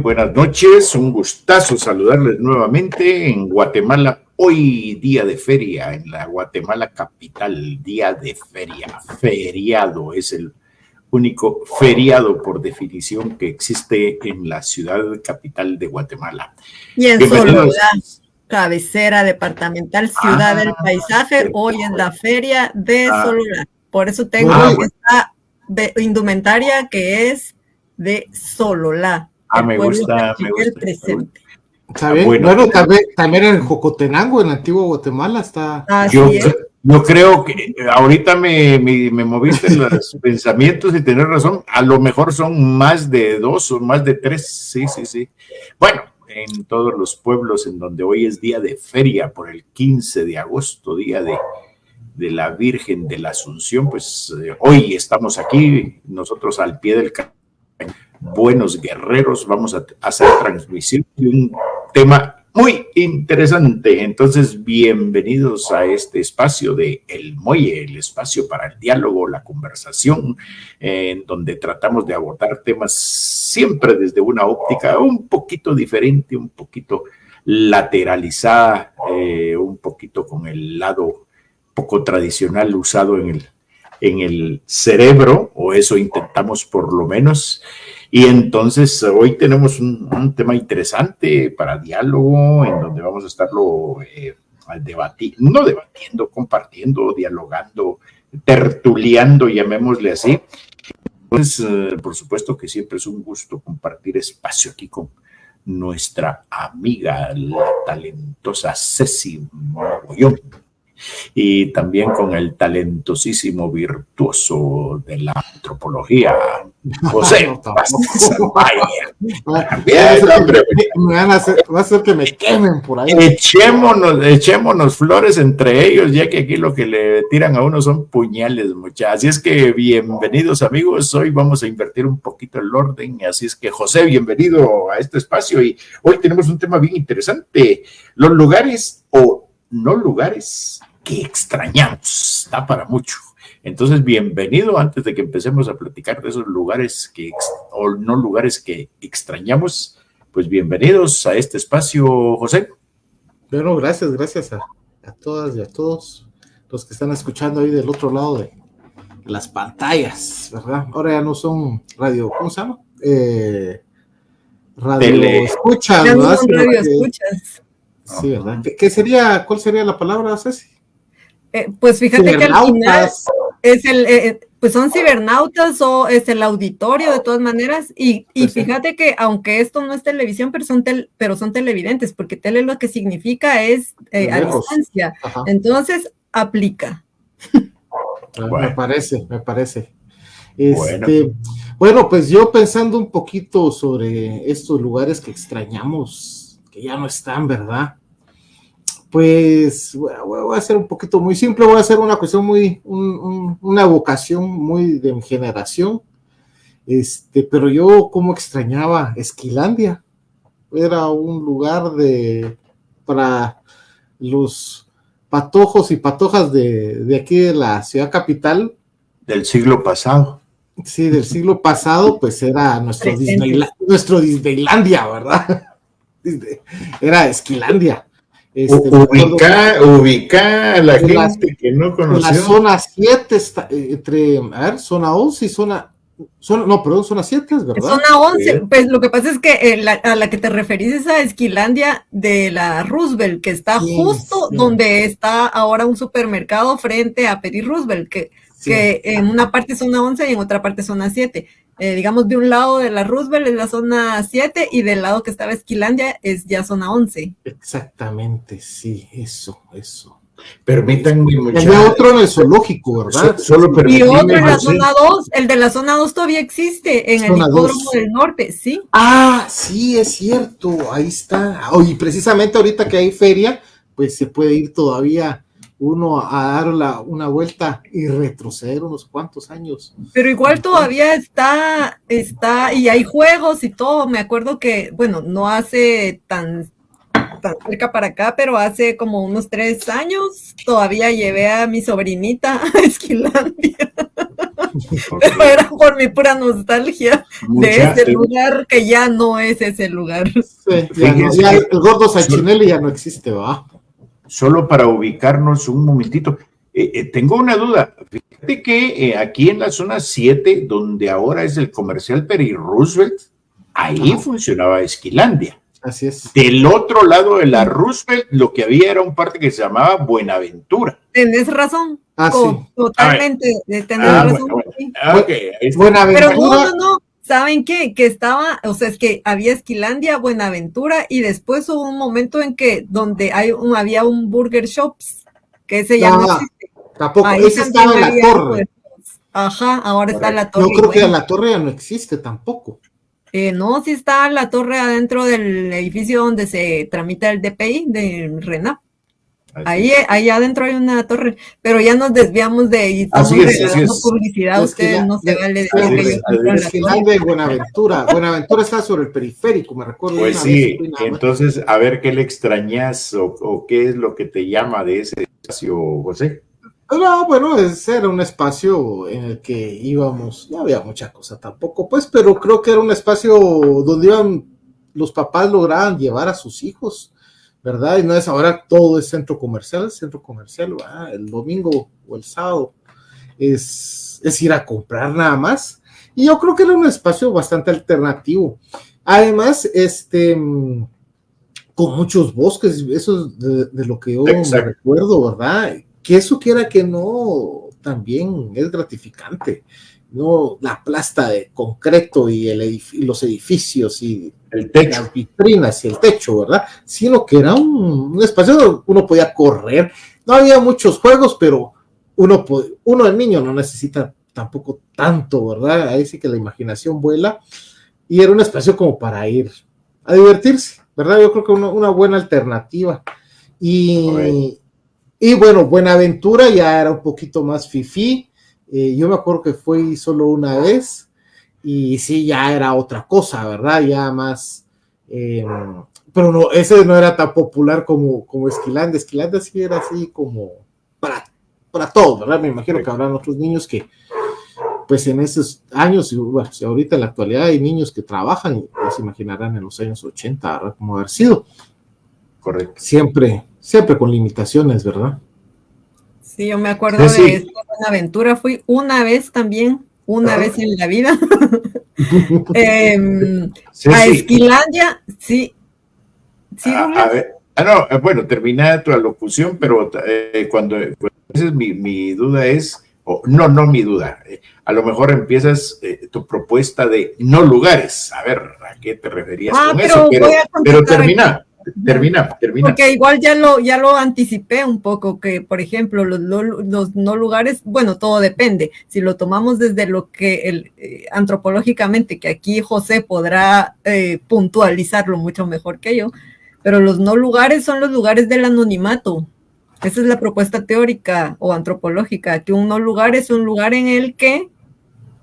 buenas noches. Un gustazo saludarles nuevamente en Guatemala. Hoy día de feria en la Guatemala capital, día de feria, feriado, es el único feriado por definición que existe en la ciudad capital de Guatemala. Y en Sololá, cabecera departamental, ciudad del paisaje, hoy en la feria de Sololá. Por eso tengo esta indumentaria que es de Sololá. Me gusta. Presente. Bueno, también en Jocotenango, en Antigua Guatemala, está. Yo creo que ahorita me moviste los pensamientos y tenés razón. A lo mejor son más de 2 o más de 3. Sí. Bueno, en todos los pueblos en donde hoy es día de feria por el 15 de agosto, día de la Virgen de la Asunción, pues hoy estamos aquí, nosotros al pie del cañón, buenos guerreros, vamos a hacer transmisión de un tema muy interesante. Entonces, bienvenidos a este espacio de El Muelle, el espacio para el diálogo, la conversación, en donde tratamos de abordar temas siempre desde una óptica un poquito diferente, un poquito lateralizada, un poquito con el lado poco tradicional usado en el cerebro, o eso intentamos por lo menos. Y entonces hoy tenemos un tema interesante para diálogo, en donde vamos a estarlo debatiendo, compartiendo, dialogando, tertuliando, llamémosle así. Entonces, por supuesto que siempre es un gusto compartir espacio aquí con nuestra amiga, la talentosa Ceci Mogollón, y también con el talentosísimo virtuoso de la antropología, José Va a ser que me quemen por ahí. Echémonos flores entre ellos, ya que aquí lo que le tiran a uno son puñales, muchachos. Así es que bienvenidos, amigos. Hoy vamos a invertir un poquito el orden, así es que José, bienvenido a este espacio, y hoy tenemos un tema bien interesante: los lugares o no lugares que extrañamos. Da para mucho. Entonces, bienvenido. Antes de que empecemos a platicar de esos lugares o no lugares que extrañamos, pues bienvenidos a este espacio, José. Bueno, gracias a todas y a todos los que están escuchando ahí del otro lado de las pantallas, ¿verdad? Ahora ya no son radio, ¿cómo se llama? Radio escuchas, ya no son radio escuchas. Sí, ¿verdad? ¿Cuál sería la palabra, Ceci? Pues fíjate que al final es pues son cibernautas o es el auditorio de todas maneras, y fíjate que aunque esto no es televisión, pero son televidentes, porque tele lo que significa es a distancia. Ajá. Entonces aplica. Me parece. Bueno, pues yo pensando un poquito sobre estos lugares que extrañamos, que ya no están, ¿verdad? Pues voy a hacer un poquito muy simple, voy a hacer una cuestión una evocación muy de mi generación, pero yo como extrañaba Esquilandia. Era un lugar para los patojos y patojas de aquí de la ciudad capital. Del siglo pasado. Sí, del siglo pasado, pues era nuestro Disneylandia, ¿verdad? Era Esquilandia. Ubica a la gente que no conoció. La zona 7 está entre, zona 11 y zona 7, es verdad. Zona 11, sí. Pues lo que pasa es que a la que te referís es a Esquilandia de la Roosevelt, que está justo donde está ahora un supermercado frente a Peri Roosevelt, que en una parte es zona 11 y en otra parte zona 7. Digamos, de un lado de la Roosevelt es la zona 7 y del lado que estaba Esquilandia es ya zona 11. Exactamente, sí, eso. Permítanme mucho. Había otro en el zoológico, ¿verdad? Y otro en la zona 2, el de la zona 2 todavía existe en el hipódromo del norte, ¿sí? Ah, sí, es cierto, ahí está. Y precisamente ahorita que hay feria, pues se puede ir todavía uno a dar una vuelta y retroceder unos cuantos años. Pero igual todavía está, y hay juegos y todo. Me acuerdo que, bueno, no hace tan cerca para acá, pero hace como unos 3 años todavía llevé a mi sobrinita a Esquilandia. Pero era por mi pura nostalgia de Mucha- ese lugar que ya no es ese lugar. Sí, Fíjense ya que- el gordo Sachinelli ya no existe, ¿va? Solo para ubicarnos un momentito, tengo una duda. Fíjate que aquí en la zona 7, donde ahora es el comercial Peri Roosevelt, ahí Ajá. funcionaba Esquilandia. Así es. Del otro lado de la Roosevelt, lo que había era un parque que se llamaba Buenaventura. Tenés razón. Ah, sí. Totalmente. Tenés Ah, razón. bueno. Sí. Ok, ahí está. Buenaventura. Pero no. ¿Saben qué? Que estaba, o sea, es que había Esquilandia, Buenaventura, y después hubo un momento en que donde había un Burger Shops, que ese ya no No, existe. tampoco. Ahí Ese estaba en la había torre. Ajá, ahora está la torre. Yo creo que igual. la torre ya no existe tampoco. No, sí está la torre adentro del edificio donde se tramita el DPI de RENAP. Ahí adentro hay una torre, pero ya nos desviamos de ahí. Estamos Así es. regalando publicidad. Ustedes no se vale decir así que es, yo compro la torre. Esquilandia y Buenaventura. Buenaventura está sobre el periférico, me recuerdo. Pues una sí, vez fui nada más. entonces a ver qué le extrañas o qué es lo que te llama de ese espacio, José. No, bueno, ese era un espacio en el que íbamos, no había mucha cosa tampoco, pues, pero creo que era un espacio donde iban, los papás lograban llevar a sus hijos, ¿verdad? Y no es ahora todo es centro comercial, ¿verdad? El domingo o el sábado es ir a comprar nada más. Y yo creo que era un espacio bastante alternativo. Además, con muchos bosques, eso es de lo que yo me recuerdo, ¿verdad? Que eso quiera que no, también es gratificante, no la plasta de concreto y los edificios y el techo, las vitrinas y el techo, ¿verdad? Sino que era un espacio donde uno podía correr, no había muchos juegos, pero uno el niño no necesita tampoco tanto, ¿verdad? Ahí sí que la imaginación vuela, y era un espacio como para ir a divertirse, ¿verdad? Yo creo que una buena alternativa. Y bueno, Buenaventura ya era un poquito más fifí. Yo me acuerdo que fui solo una vez y sí, ya era otra cosa, ¿verdad? Ya más, pero no, ese no era tan popular como Esquilandia. Esquilandia sí era así como para todos, ¿verdad? Me imagino que habrán otros niños que, pues en esos años, bueno, si ahorita en la actualidad hay niños que trabajan, ya se imaginarán en los años 80, ¿verdad? Cómo haber sido. Correcto. Siempre con limitaciones, ¿verdad? Sí, yo me acuerdo de esta aventura. Fui una vez también, vez en la vida. A Esquilandia, sí. A ver, no, bueno, termina tu alocución, pero cuando entonces mi duda es, no mi duda, a lo mejor empiezas tu propuesta de no lugares. A ver, ¿a qué te referías con eso? Pero termina. Porque igual ya lo anticipé un poco, que por ejemplo los no lugares, bueno, todo depende. Si lo tomamos desde lo que antropológicamente, que aquí José podrá puntualizarlo mucho mejor que yo, pero los no lugares son los lugares del anonimato. Esa es la propuesta teórica o antropológica, que un no lugar es un lugar en el que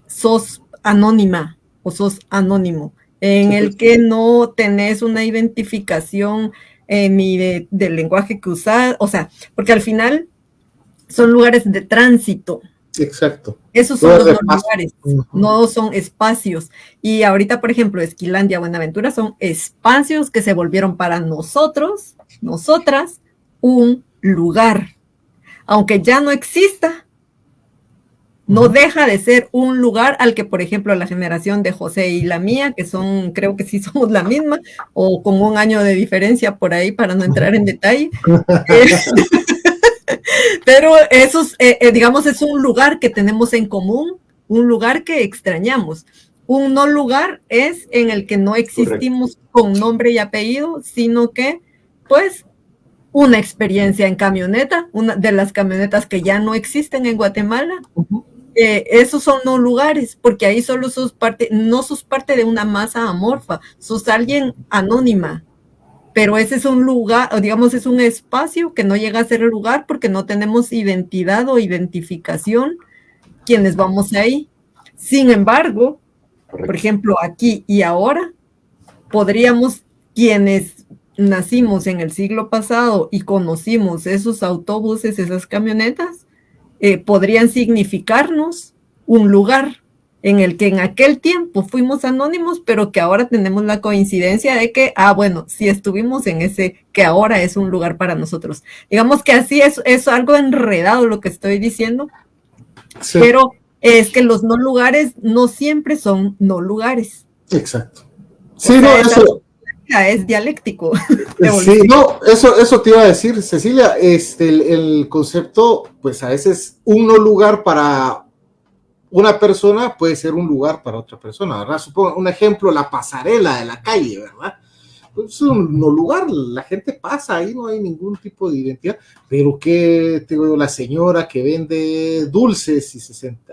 sos anónima o sos anónimo, en el que no tenés una identificación ni del lenguaje que usás, o sea, porque al final son lugares de tránsito. Exacto. Esos son los lugares, no son espacios. Y ahorita, por ejemplo, Esquilandia, Buenaventura son espacios que se volvieron para nosotras, un lugar. Aunque ya no exista, no deja de ser un lugar al que, por ejemplo, la generación de José y la mía, que son, creo que sí somos la misma, o con un año de diferencia por ahí para no entrar en detalle. Pero esos, digamos, es un lugar que tenemos en común, un lugar que extrañamos. Un no lugar es en el que no existimos con nombre y apellido, sino que, pues, una experiencia en camioneta, una de las camionetas que ya no existen en Guatemala. Esos son no lugares, porque ahí solo no sos parte de una masa amorfa, sos alguien anónima, pero ese es un lugar, o digamos, es un espacio que no llega a ser lugar porque no tenemos identidad o identificación quienes vamos ahí. Sin embargo, por ejemplo, aquí y ahora, podríamos, quienes nacimos en el siglo pasado y conocimos esos autobuses, esas camionetas, podrían significarnos un lugar en el que en aquel tiempo fuimos anónimos, pero que ahora tenemos la coincidencia de que, bueno, sí estuvimos en ese que ahora es un lugar para nosotros. Digamos que así es algo enredado lo que estoy diciendo, sí. Pero es que los no lugares no siempre son no lugares. Exacto. Sí, no, eso es dialéctico. Sí, no, eso te iba a decir, Cecilia, el concepto, pues a veces un no lugar para una persona puede ser un lugar para otra persona, ¿verdad? Supongo, un ejemplo, la pasarela de la calle, ¿verdad? Pues es un no lugar, la gente pasa ahí, no hay ningún tipo de identidad, pero que te digo, la señora que vende dulces y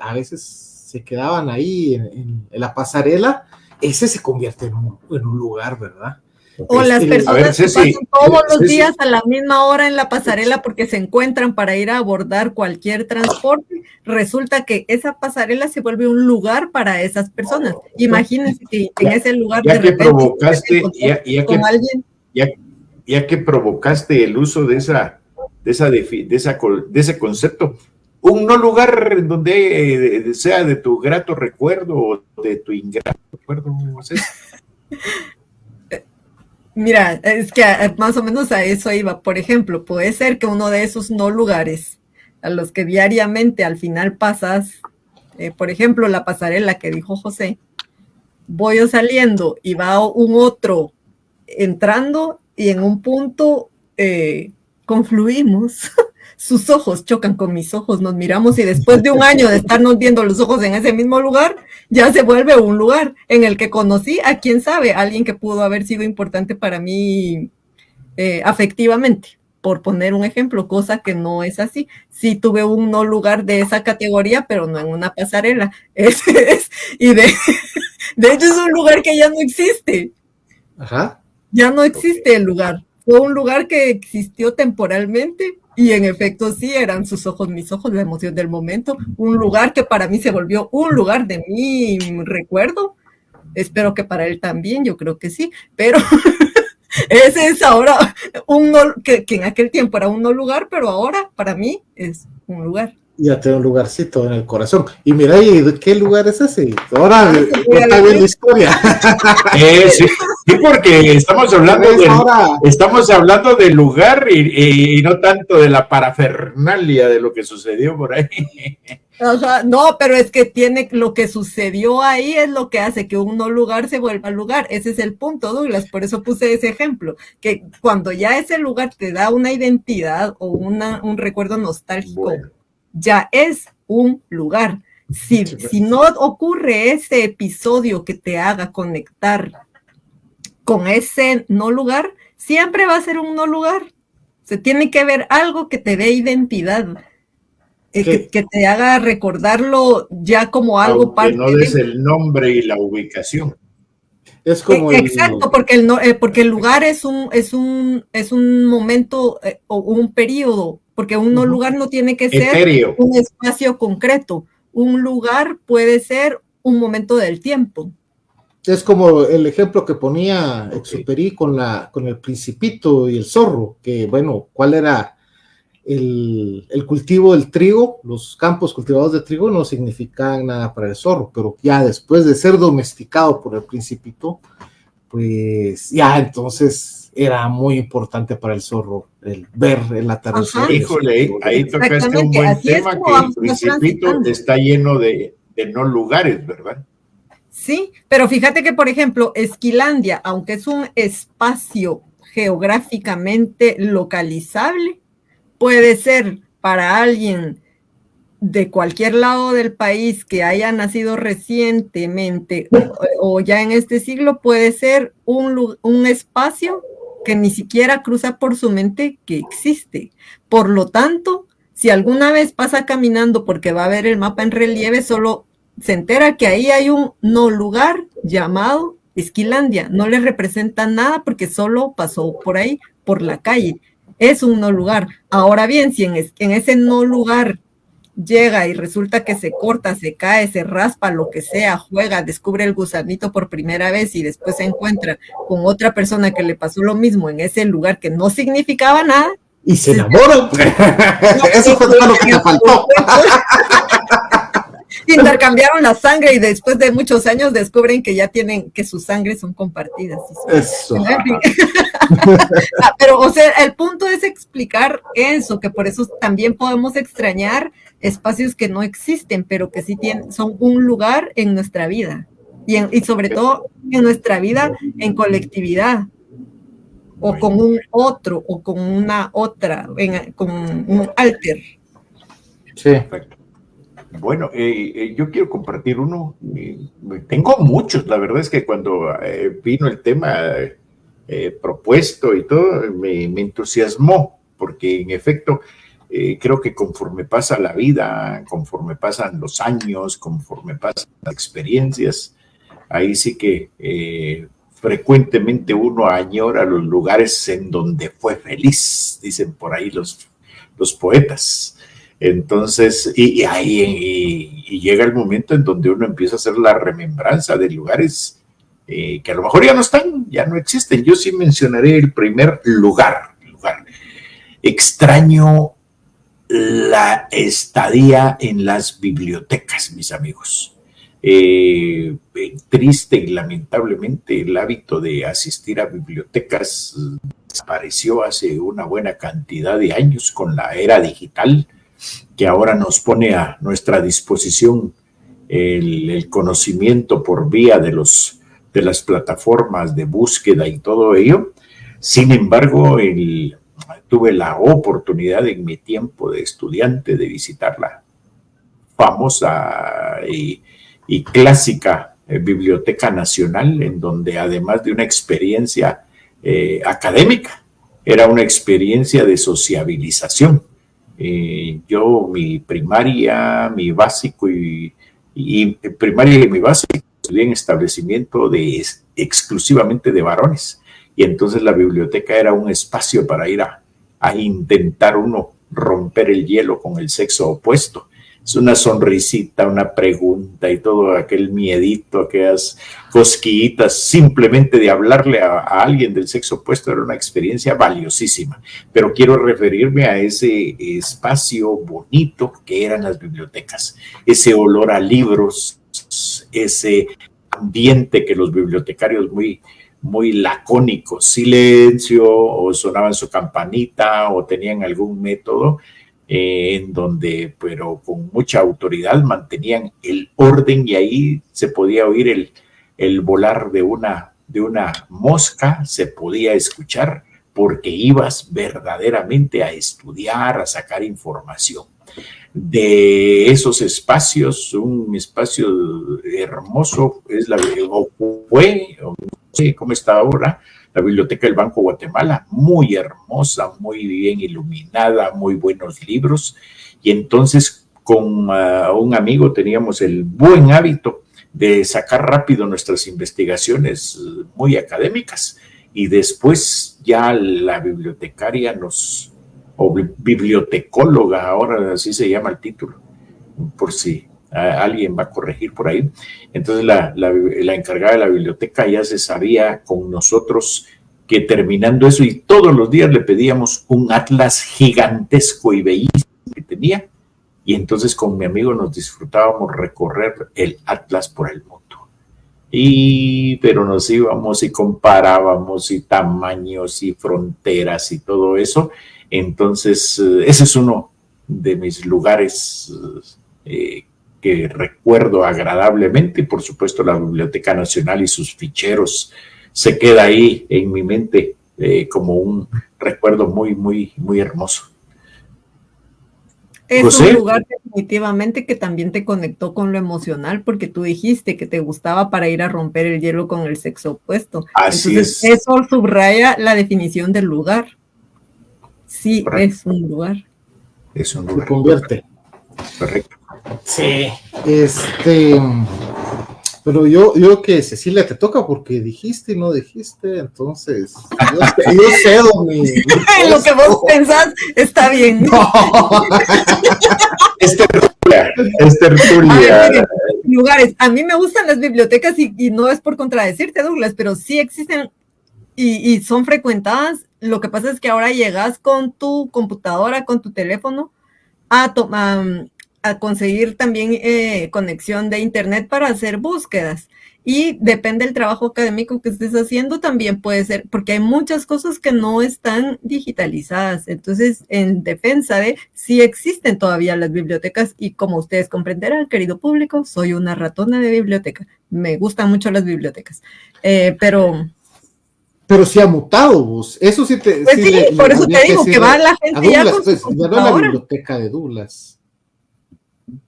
a veces se quedaban ahí en la pasarela, ese se convierte en un lugar, ¿verdad? O las personas que pasan todos los días a la misma hora en la pasarela porque se encuentran para ir a abordar cualquier transporte, resulta que esa pasarela se vuelve un lugar para esas personas. Imagínense que en ese lugar ya que provocaste, ya que provocaste el uso de ese concepto, un no lugar donde sea de tu grato recuerdo o de tu ingrato recuerdo, no sé. Mira, es que más o menos a eso iba. Por ejemplo, puede ser que uno de esos no lugares a los que diariamente al final pasas, por ejemplo, la pasarela que dijo José, voy yo saliendo y va un otro entrando y en un punto confluimos. Sus ojos chocan con mis ojos, nos miramos y después de un año de estarnos viendo los ojos en ese mismo lugar, ya se vuelve un lugar en el que conocí a quién sabe, alguien que pudo haber sido importante para mí afectivamente, por poner un ejemplo, cosa que no es así. Sí tuve un no lugar de esa categoría, pero no en una pasarela. Y de hecho es un lugar que ya no existe. Ajá. Ya no existe el lugar. Fue un lugar que existió temporalmente. Y en efecto sí, eran sus ojos, mis ojos, la emoción del momento, un lugar que para mí se volvió un lugar de mi recuerdo, espero que para él también, yo creo que sí, pero ese es ahora un no, que en aquel tiempo era un no lugar, pero ahora para mí es un lugar. Ya tengo un lugarcito en el corazón. Y mira, ¿y qué lugar es ese? Ahora está bien la historia. Sí, porque estamos hablando del lugar y no tanto de la parafernalia de lo que sucedió por ahí. Ajá, no, pero es que lo que sucedió ahí es lo que hace que un no lugar se vuelva lugar. Ese es el punto, Douglas, por eso puse ese ejemplo, que cuando ya ese lugar te da una identidad o un recuerdo nostálgico, bueno, ya es un lugar. Si no ocurre ese episodio que te haga conectar con ese no lugar, siempre va a ser un no lugar. Se tiene que ver algo que te dé identidad, que te haga recordarlo ya como algo parte. No des el nombre y la ubicación. Es como exacto, porque el lugar es un momento o un periodo. Porque un no lugar no tiene que ser etéreo, un espacio concreto. Un lugar puede ser un momento del tiempo. Es como el ejemplo que ponía Exupéry con el Principito y el zorro, que bueno, ¿cuál era el cultivo del trigo? Los campos cultivados de trigo no significaban nada para el zorro, pero ya después de ser domesticado por el Principito, pues ya entonces era muy importante para el zorro el ver el atardecer. Híjole, ahí tocaste un buen tema, que el Principito está lleno de no lugares, ¿verdad? Sí, pero fíjate que, por ejemplo, Esquilandia, aunque es un espacio geográficamente localizable, puede ser para alguien de cualquier lado del país que haya nacido recientemente o ya en este siglo, puede ser un espacio que ni siquiera cruza por su mente que existe. Por lo tanto, si alguna vez pasa caminando porque va a ver el mapa en relieve, solo se entera que ahí hay un no lugar llamado Esquilandia. No le representa nada porque solo pasó por ahí, por la calle. Es un no lugar. Ahora bien, si en ese no lugar llega y resulta que se corta, se cae, se raspa, lo que sea, juega, descubre el gusanito por primera vez y después se encuentra con otra persona que le pasó lo mismo en ese lugar que no significaba nada. Y se enamoran. Eso fue todo lo que me faltó. Intercambiaron la sangre y después de muchos años descubren que ya tienen, que sus sangres son compartidas. Eso. Pero, o sea, el punto es explicar eso, que por eso también podemos extrañar espacios que no existen, pero que sí son un lugar en nuestra vida. Y sobre todo en nuestra vida en colectividad. O con un otro, o con una otra, con un alter. Sí. Perfecto. Bueno, yo quiero compartir uno. Tengo muchos, la verdad es que cuando vino el tema propuesto y todo, me entusiasmó, porque en efecto creo que conforme pasa la vida, conforme pasan los años, conforme pasan las experiencias, ahí sí que frecuentemente uno añora los lugares en donde fue feliz, dicen por ahí los poetas. Entonces, y llega el momento en donde uno empieza a hacer la remembranza de lugares que a lo mejor ya no están, ya no existen. Yo sí mencionaré el primer lugar. Extraño la estadía en las bibliotecas, mis amigos. Triste y lamentablemente el hábito de asistir a bibliotecas desapareció hace una buena cantidad de años con la era digital, que ahora nos pone a nuestra disposición el conocimiento por vía de las plataformas de búsqueda y todo ello. Sin embargo, tuve la oportunidad en mi tiempo de estudiante de visitar la famosa y clásica Biblioteca Nacional, en donde además de una experiencia académica, era una experiencia de sociabilización. Yo mi primaria, mi básico y primaria y mi básico estudié en establecimiento exclusivamente de varones, y entonces la biblioteca era un espacio para ir a intentar uno romper el hielo con el sexo opuesto. Es una sonrisita, una pregunta y todo aquel miedito, aquellas cosquillitas, simplemente de hablarle a alguien del sexo opuesto era una experiencia valiosísima. Pero quiero referirme a ese espacio bonito que eran las bibliotecas, ese olor a libros, ese ambiente que los bibliotecarios muy lacónicos, silencio, o sonaban su campanita, o tenían algún método en donde, pero con mucha autoridad, mantenían el orden, y ahí se podía oír el volar de una mosca, se podía escuchar, porque ibas verdaderamente a estudiar, a sacar información. De esos espacios, un espacio hermoso fue, no sé cómo está ahora, la Biblioteca del Banco Guatemala, muy hermosa, muy bien iluminada, muy buenos libros. Y entonces con un amigo teníamos el buen hábito de sacar rápido nuestras investigaciones muy académicas, y después ya la bibliotecaria o bibliotecóloga, ahora así se llama el título, por si alguien va a corregir por ahí. Entonces la encargada de la biblioteca ya se sabía con nosotros que terminando eso, y todos los días le pedíamos un atlas gigantesco y bellísimo que tenía, y entonces con mi amigo nos disfrutábamos recorrer el atlas por el mundo. Pero nos íbamos y comparábamos y tamaños y fronteras y todo eso. Entonces ese es uno de mis lugares que recuerdo agradablemente, y por supuesto la Biblioteca Nacional y sus ficheros se queda ahí en mi mente como un recuerdo muy, muy, muy hermoso. Es ¿José? Un lugar definitivamente que también te conectó con lo emocional, porque tú dijiste que te gustaba para ir a romper el hielo con el sexo opuesto. Así entonces, es. Eso subraya la definición del lugar. Sí, correcto. Es un lugar. Es un lugar. Se convierte. Correcto. Sí, pero yo que Cecilia te toca porque dijiste y no dijiste, entonces yo cedo mi lo que vos pensás está bien. No. Es tertulia. Lugares, a mí me gustan las bibliotecas y no es por contradecirte, Douglas, pero sí existen y son frecuentadas. Lo que pasa es que ahora llegas con tu computadora, con tu teléfono, a conseguir también conexión de internet para hacer búsquedas. Y depende del trabajo académico que estés haciendo, también puede ser, porque hay muchas cosas que no están digitalizadas. Entonces, en defensa de, sí existen todavía las bibliotecas y como ustedes comprenderán, querido público, soy una ratona de biblioteca. Me gustan mucho las bibliotecas, pero sí ha mutado, vos. Eso sí te... pues sí, por eso te digo que va la gente Douglas, ya con pues, su ya no es la computadora. biblioteca de Douglas.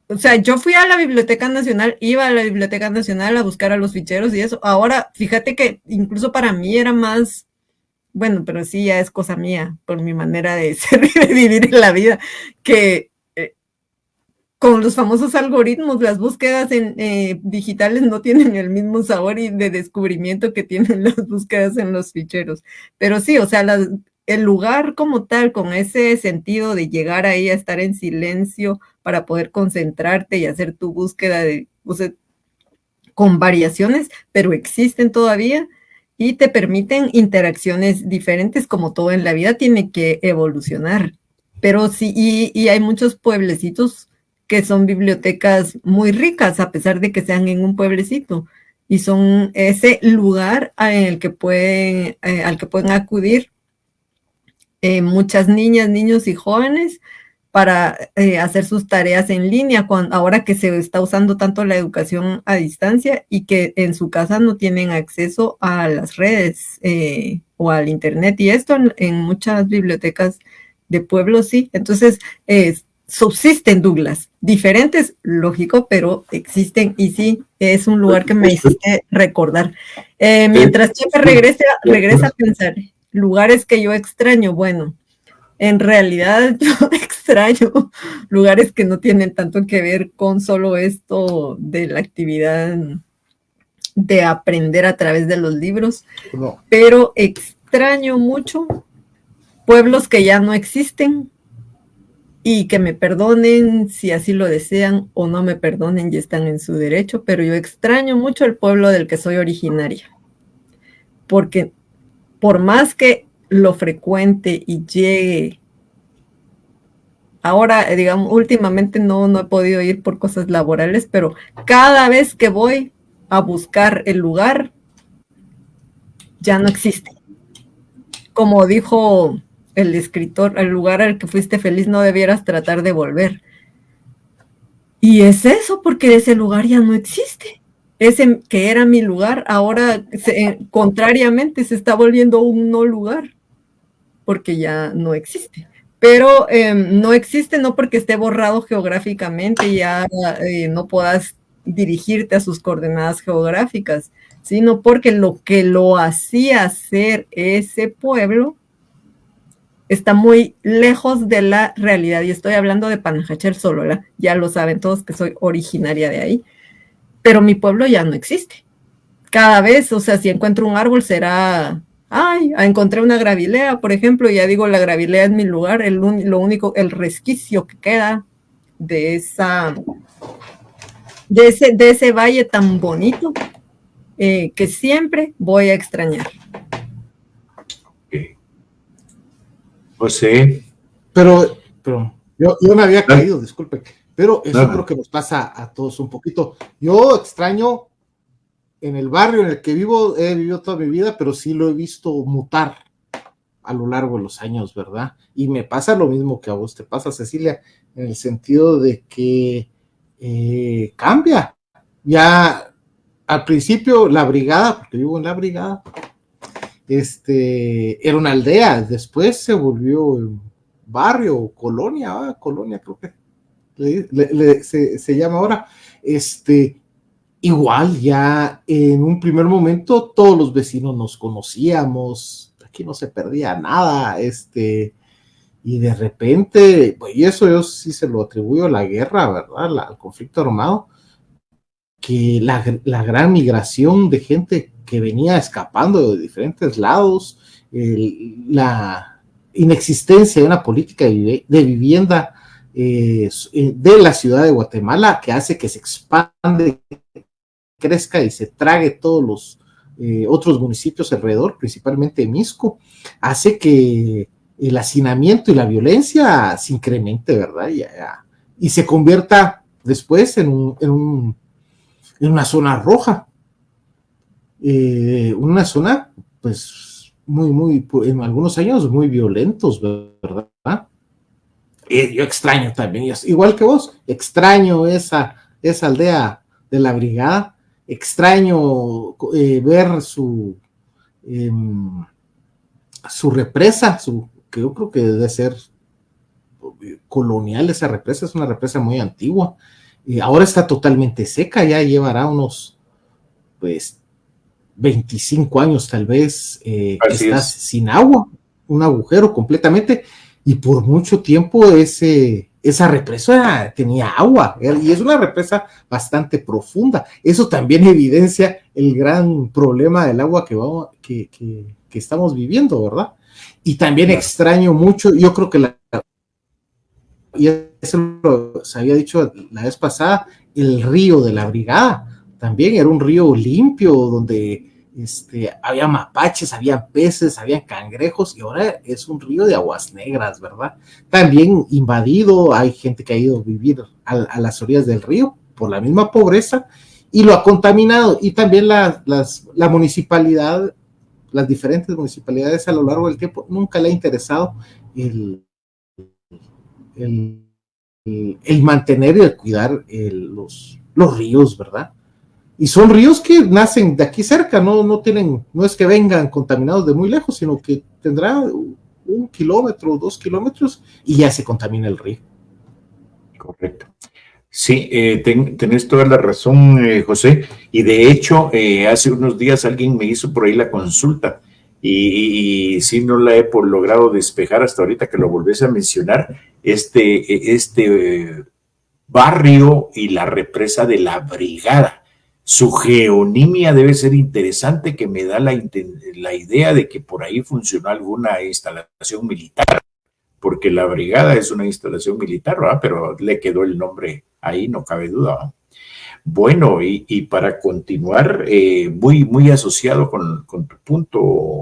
O sea, yo fui a la Biblioteca Nacional, iba a la Biblioteca Nacional a buscar a los ficheros y eso. Ahora, fíjate que incluso para mí era más, bueno, pero sí ya es cosa mía, por mi manera de ser y de vivir en la vida, que con los famosos algoritmos, las búsquedas digitales no tienen el mismo sabor y de descubrimiento que tienen las búsquedas en los ficheros. Pero sí, o sea, el lugar como tal, con ese sentido de llegar ahí a estar en silencio para poder concentrarte y hacer tu búsqueda o sea, con variaciones, pero existen todavía y te permiten interacciones diferentes, como todo en la vida tiene que evolucionar. Pero sí, y hay muchos pueblecitos que son bibliotecas muy ricas, a pesar de que sean en un pueblecito, y son ese lugar al que pueden acudir muchas niñas, niños y jóvenes para hacer sus tareas en línea, ahora que se está usando tanto la educación a distancia y que en su casa no tienen acceso a las redes o al internet, y esto en muchas bibliotecas de pueblos sí. Entonces, subsisten, Douglas, diferentes, lógico, pero existen y sí, es un lugar que me hiciste recordar. Mientras Chepe regresa a pensar, lugares que yo extraño, bueno, en realidad yo extraño lugares que no tienen tanto que ver con solo esto de la actividad de aprender a través de los libros, No. pero extraño mucho pueblos que ya no existen y que me perdonen si así lo desean o no me perdonen y están en su derecho, pero yo extraño mucho el pueblo del que soy originaria, porque por más que lo frecuente y llegue, ahora, digamos, últimamente no he podido ir por cosas laborales, pero cada vez que voy a buscar el lugar, ya no existe. Como dijo el escritor, al lugar al que fuiste feliz no debieras tratar de volver. Y es eso, porque ese lugar ya no existe. Ese que era mi lugar, ahora contrariamente se está volviendo un no lugar, porque ya no existe. Pero no existe no porque esté borrado geográficamente y ya no puedas dirigirte a sus coordenadas geográficas, sino porque lo que lo hacía ser ese pueblo está muy lejos de la realidad. Y estoy hablando de Panajachel Solola, ya lo saben todos que soy originaria de ahí, pero mi pueblo ya no existe. Cada vez, o sea, si encuentro un árbol será... Ay, encontré una gravilea, por ejemplo, y ya digo, la gravilea es mi lugar, lo único, el resquicio que queda de ese valle tan bonito que siempre voy a extrañar. Okay. Pues sí. Pero yo me había caído, disculpe, pero eso creo que nos pasa a todos un poquito. Yo extraño en el barrio en el que vivo, he vivido toda mi vida, pero sí lo he visto mutar a lo largo de los años, ¿verdad? Y me pasa lo mismo que a vos te pasa, Cecilia, en el sentido de que cambia. Ya al principio la brigada, porque vivo en la brigada, era una aldea, después se volvió barrio, colonia creo que se llama ahora, igual ya en un primer momento todos los vecinos nos conocíamos, aquí no se perdía nada, y de repente, pues, y eso yo sí se lo atribuyo a la guerra, ¿verdad? Al conflicto armado, que la gran migración de gente que venía escapando de diferentes lados, la inexistencia de una política de vivienda de la ciudad de Guatemala que hace que se expande, crezca y se trague todos los otros municipios alrededor, principalmente Misco, hace que el hacinamiento y la violencia se incremente, ¿verdad? y se convierta después en una zona roja, una zona pues muy, en algunos años muy violentos, ¿verdad? Yo extraño también, igual que vos, extraño esa aldea de la brigada, extraño ver su represa, que yo creo que debe ser colonial. Esa represa es una represa muy antigua, y ahora está totalmente seca, ya llevará unos pues 25 años tal vez que está sin agua, un agujero completamente, y por mucho tiempo esa represa tenía agua, y es una represa bastante profunda. Eso también evidencia el gran problema del agua que estamos viviendo, ¿verdad? Y también extraño mucho, yo creo que y eso se había dicho la vez pasada, el río de la brigada también era un río limpio donde había mapaches, había peces, había cangrejos, y ahora es un río de aguas negras, ¿verdad? También invadido, hay gente que ha ido a vivir a las orillas del río por la misma pobreza y lo ha contaminado, y también la municipalidad, las diferentes municipalidades a lo largo del tiempo nunca le ha interesado el mantener y el cuidar los ríos, ¿verdad? Y son ríos que nacen de aquí cerca, no es que vengan contaminados de muy lejos, sino que tendrá 1 kilómetro, 2 kilómetros, y ya se contamina el río. Correcto. Sí, tenés toda la razón, José, y de hecho, hace unos días alguien me hizo por ahí la consulta, y sí no la he logrado despejar hasta ahorita que lo volvés a mencionar, barrio y la represa de la Brigada. Su geonimia debe ser interesante, que me da la idea de que por ahí funcionó alguna instalación militar, porque la brigada es una instalación militar, ¿verdad? Pero le quedó el nombre ahí, no cabe duda, ¿verdad? Bueno, y para continuar, muy asociado con tu punto,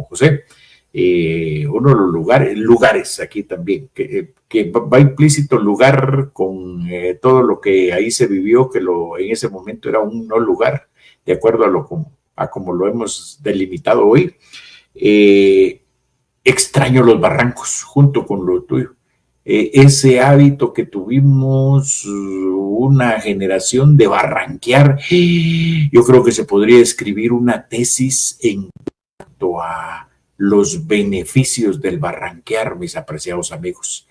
José, uno de los lugares aquí también, que va implícito lugar con todo lo que ahí se vivió, que en ese momento era un no lugar, de acuerdo a como lo hemos delimitado hoy. Extraño los barrancos, junto con lo tuyo. Ese hábito que tuvimos una generación de barranquear, yo creo que se podría escribir una tesis en cuanto a los beneficios del barranquear, mis apreciados amigos,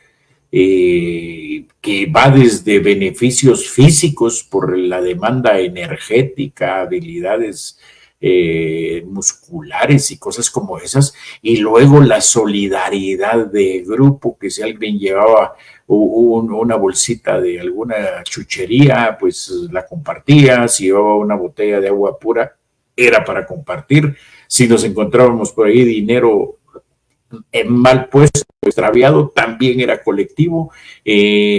que va desde beneficios físicos por la demanda energética, habilidades musculares y cosas como esas, y luego la solidaridad de grupo, que si alguien llevaba una bolsita de alguna chuchería, pues la compartía. Si llevaba una botella de agua pura, era para compartir. Si nos encontrábamos por ahí dinero mal puesto, extraviado, también era colectivo.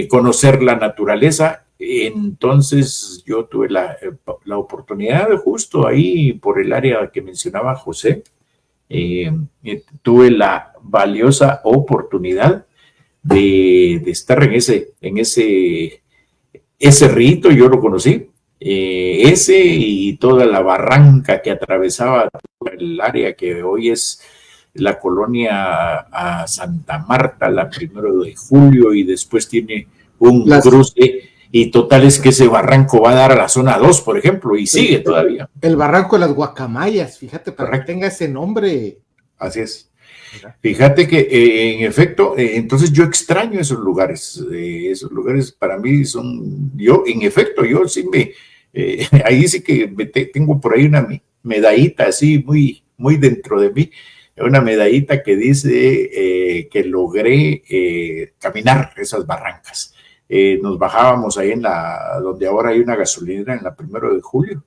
Conocer la naturaleza. Entonces yo tuve la oportunidad, justo ahí por el área que mencionaba José, tuve la valiosa oportunidad de estar en ese rito. Yo lo conocí, y toda la barranca que atravesaba el área que hoy es la colonia a Santa Marta, la 1 de julio, y después tiene un cruce. Y total es que ese barranco va a dar a la zona 2, por ejemplo, y sigue todavía. El barranco de las Guacamayas, fíjate, para que tenga ese nombre. Así es. Fíjate que, en efecto, entonces yo extraño esos lugares. Esos lugares para mí son, yo sí ahí sí que tengo por ahí una medallita así muy dentro de mí, una medallita que dice que logré caminar esas barrancas. Nos bajábamos ahí donde ahora hay una gasolinera, en la 1 de julio,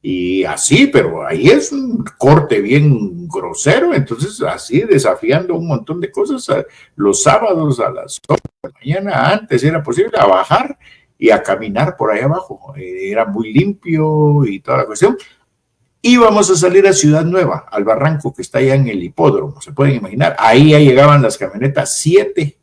y así, pero ahí es un corte bien grosero, entonces así desafiando un montón de cosas. Los sábados a las 8 de la mañana, antes era posible, a bajar y a caminar por ahí abajo. Era muy limpio y toda la cuestión. Íbamos a salir a Ciudad Nueva, al barranco que está allá en el hipódromo, se pueden imaginar. Ahí ya llegaban las camionetas 7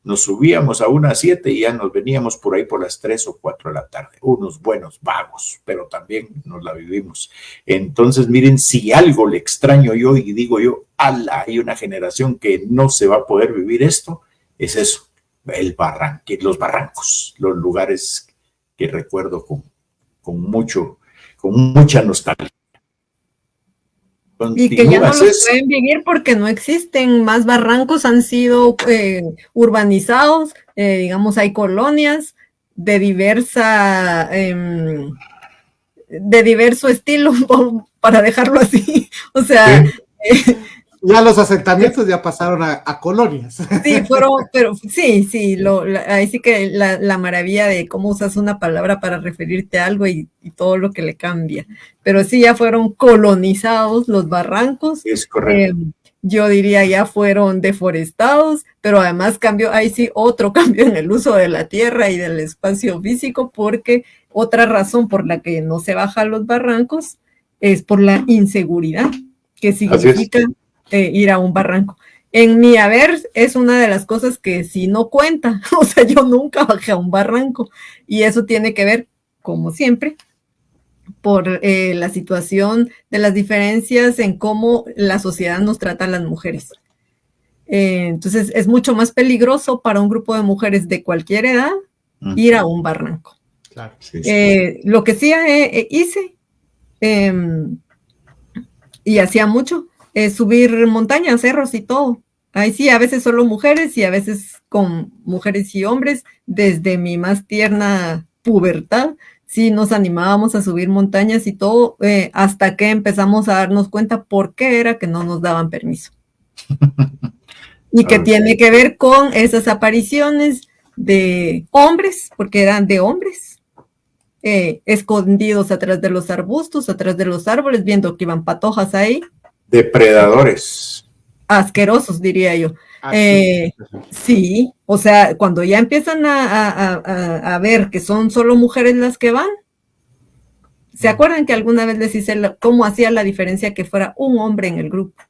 nos subíamos a unas 7 y ya nos veníamos por ahí por las 3 o 4 de la tarde, unos buenos vagos, pero también nos la vivimos. Entonces, miren, si algo le extraño yo y digo yo, ala, hay una generación que no se va a poder vivir esto, es eso, los barrancos, los lugares que recuerdo con mucha nostalgia. Y que ya no los pueden vivir porque no existen, más barrancos han sido urbanizados, digamos, hay colonias de diverso estilo, para dejarlo así, o sea... ¿Sí? Ya los asentamientos ya pasaron a colonias. Sí, pero sí, ahí sí que la maravilla de cómo usas una palabra para referirte a algo y todo lo que le cambia. Pero sí, ya fueron colonizados los barrancos. Es correcto. Yo diría ya fueron deforestados, pero además ahí sí otro cambio en el uso de la tierra y del espacio físico, porque otra razón por la que no se bajan los barrancos es por la inseguridad, que significa ir a un barranco. En mi haber es una de las cosas que sí no cuenta, o sea, yo nunca bajé a un barranco y eso tiene que ver, como siempre, por la situación de las diferencias en cómo la sociedad nos trata a las mujeres. Entonces es mucho más peligroso para un grupo de mujeres de cualquier edad ir a un barranco. Claro, sí. Lo que sí hice y hacía mucho subir montañas, cerros y todo. Ahí sí, a veces solo mujeres y a veces con mujeres y hombres. Desde mi más tierna pubertad, sí nos animábamos a subir montañas y todo, hasta que empezamos a darnos cuenta por qué era que no nos daban permiso. Y que tiene que ver con esas apariciones de hombres, porque eran de hombres, escondidos atrás de los arbustos, atrás de los árboles, viendo que iban patojas ahí. Depredadores. Asquerosos, diría yo. Sí, o sea, cuando ya empiezan a ver que son solo mujeres las que van, ¿se acuerdan que alguna vez les hice cómo hacía la diferencia que fuera un hombre en el grupo?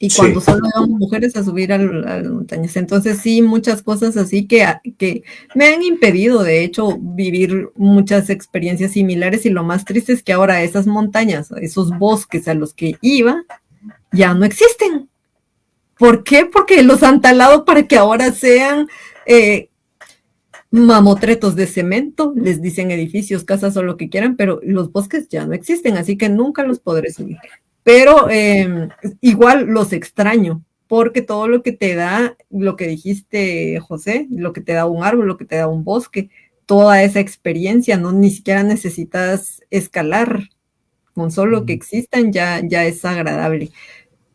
Y cuando solo íbamos mujeres a subir a las montañas. Entonces sí, muchas cosas así que me han impedido, de hecho, vivir muchas experiencias similares, y lo más triste es que ahora esas montañas, esos bosques a los que iba, ya no existen. ¿Por qué? Porque los han talado para que ahora sean mamotretos de cemento, les dicen edificios, casas o lo que quieran, pero los bosques ya no existen, así que nunca los podré subir. Pero igual los extraño, porque todo lo que te da, lo que dijiste, José, lo que te da un árbol, lo que te da un bosque, toda esa experiencia, no ni siquiera necesitas escalar, con solo que existan ya es agradable.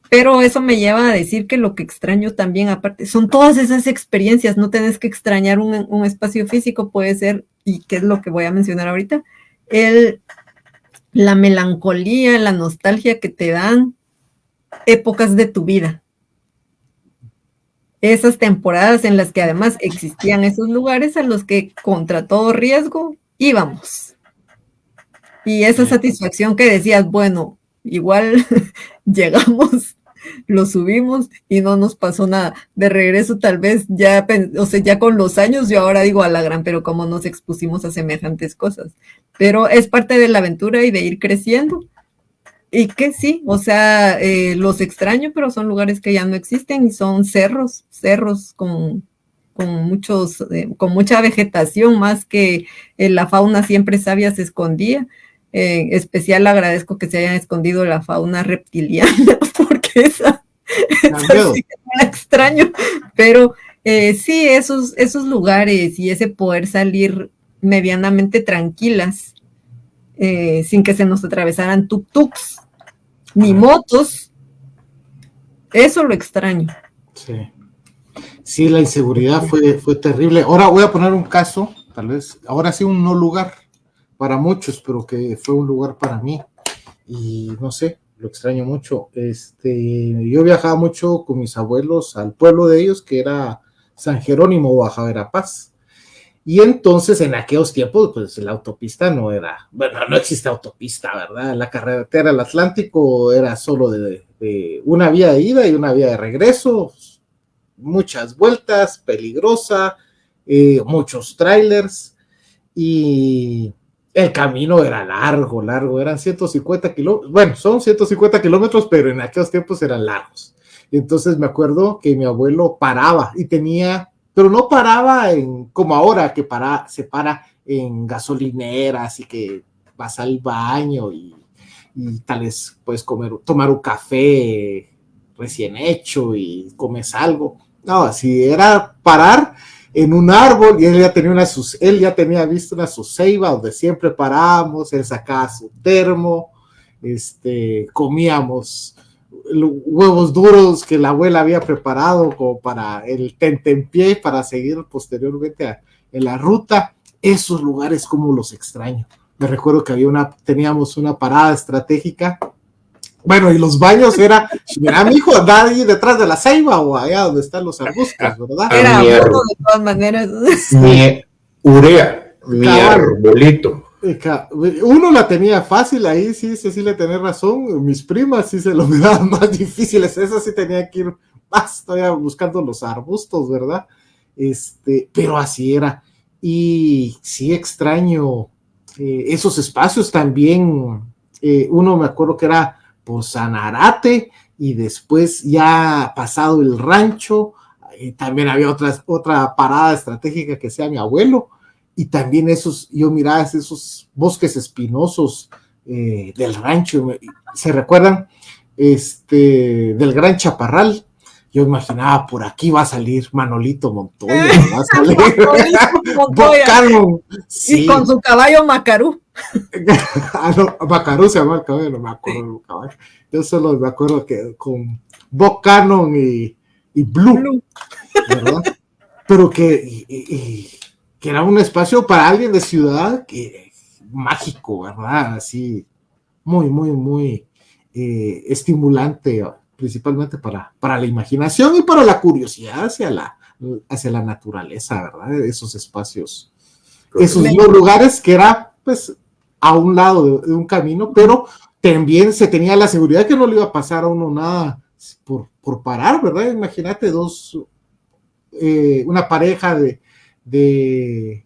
Pero eso me lleva a decir que lo que extraño también, aparte, son todas esas experiencias. No tenés que extrañar un espacio físico, puede ser, y qué es lo que voy a mencionar ahorita, la melancolía, la nostalgia que te dan épocas de tu vida. Esas temporadas en las que además existían esos lugares a los que contra todo riesgo íbamos. Y esa satisfacción que decías, bueno, igual llegamos, lo subimos y no nos pasó nada. De regreso tal vez ya, o sea, ya con los años yo ahora digo a la gran, pero cómo nos expusimos a semejantes cosas. Pero es parte de la aventura y de ir creciendo. Y que sí, o sea, los extraño, pero son lugares que ya no existen y son cerros con mucha vegetación, más que la fauna siempre sabia se escondía. En especial agradezco que se hayan escondido la fauna reptiliana, porque esa sí era extraño, pero sí, esos lugares y ese poder salir medianamente tranquilas, sin que se nos atravesaran tuk-tuks ni motos, eso lo extraño. Sí, la inseguridad fue terrible. Ahora voy a poner un caso, tal vez, ahora sí un no lugar para muchos, pero que fue un lugar para mí, y no sé, lo extraño mucho. Yo viajaba mucho con mis abuelos al pueblo de ellos, que era San Jerónimo, Baja Verapaz, y entonces en aquellos tiempos, pues la autopista no existe autopista, ¿verdad? La carretera del Atlántico era solo de una vía de ida y una vía de regreso, muchas vueltas, peligrosa, muchos trailers, y el camino era largo, eran 150 kilómetros, bueno, son 150 kilómetros, pero en aquellos tiempos eran largos. Entonces me acuerdo que mi abuelo paraba y tenía, pero no paraba como ahora que se para en gasolineras y que vas al baño y tal vez puedes tomar un café recién hecho y comes algo. No, así era parar en un árbol, y él ya tenía visto una Suseiba donde siempre parábamos, él sacaba su termo, comíamos huevos duros que la abuela había preparado como para el tentempié, para seguir posteriormente en la ruta. Esos lugares como los extraño. Me recuerdo que teníamos una parada estratégica. Bueno, y los baños mira, mi hijo anda ahí detrás de la ceiba o allá donde están los arbustos, ¿verdad? Era bueno de todas maneras. Mi arbolito. Uno la tenía fácil ahí, sí, Cecilia tenía razón. Mis primas sí se lo miraban más difíciles. Esas sí tenía que ir más todavía buscando los arbustos, ¿verdad? Pero así era. Y sí extraño esos espacios también. Uno me acuerdo que era por Sanarate, y después ya pasado el rancho, también había otra parada estratégica que sea mi abuelo, y también yo miraba esos bosques espinosos del rancho. ¿Se recuerdan? Del Gran Chaparral. Yo imaginaba, por aquí va a salir Manolito Montoya, va a salir Bocano, sí. Y con su caballo Macarú. No, Macarú se llama el caballo, no me acuerdo del caballo. Yo solo me acuerdo que con Bob Cannon y Blue, ¿verdad? Pero que era un espacio para alguien de ciudad mágico, ¿verdad? Así, muy, muy, muy estimulante, principalmente para la imaginación y para la curiosidad hacia la naturaleza, ¿verdad? Esos espacios, esos lugares que era, pues, a un lado de un camino, pero también se tenía la seguridad que no le iba a pasar a uno nada por parar, ¿verdad? Imagínate una pareja de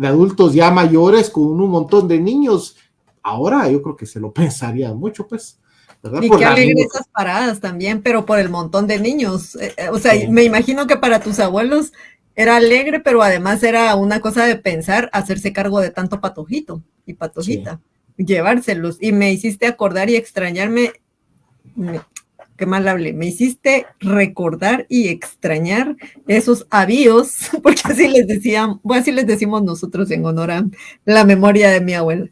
adultos ya mayores con un montón de niños. Ahora yo creo que se lo pensaría mucho, pues, ¿verdad? Y qué alegre esas paradas también, pero por el montón de niños. O sea, sí. Me imagino que para tus abuelos era alegre, pero además era una cosa de pensar hacerse cargo de tanto patojito y patojita, sí. Llevárselos. Y me hiciste acordar y extrañarme, qué mal hablé, me hiciste recordar y extrañar esos avíos, porque así les decimos nosotros en honor a la memoria de mi abuela.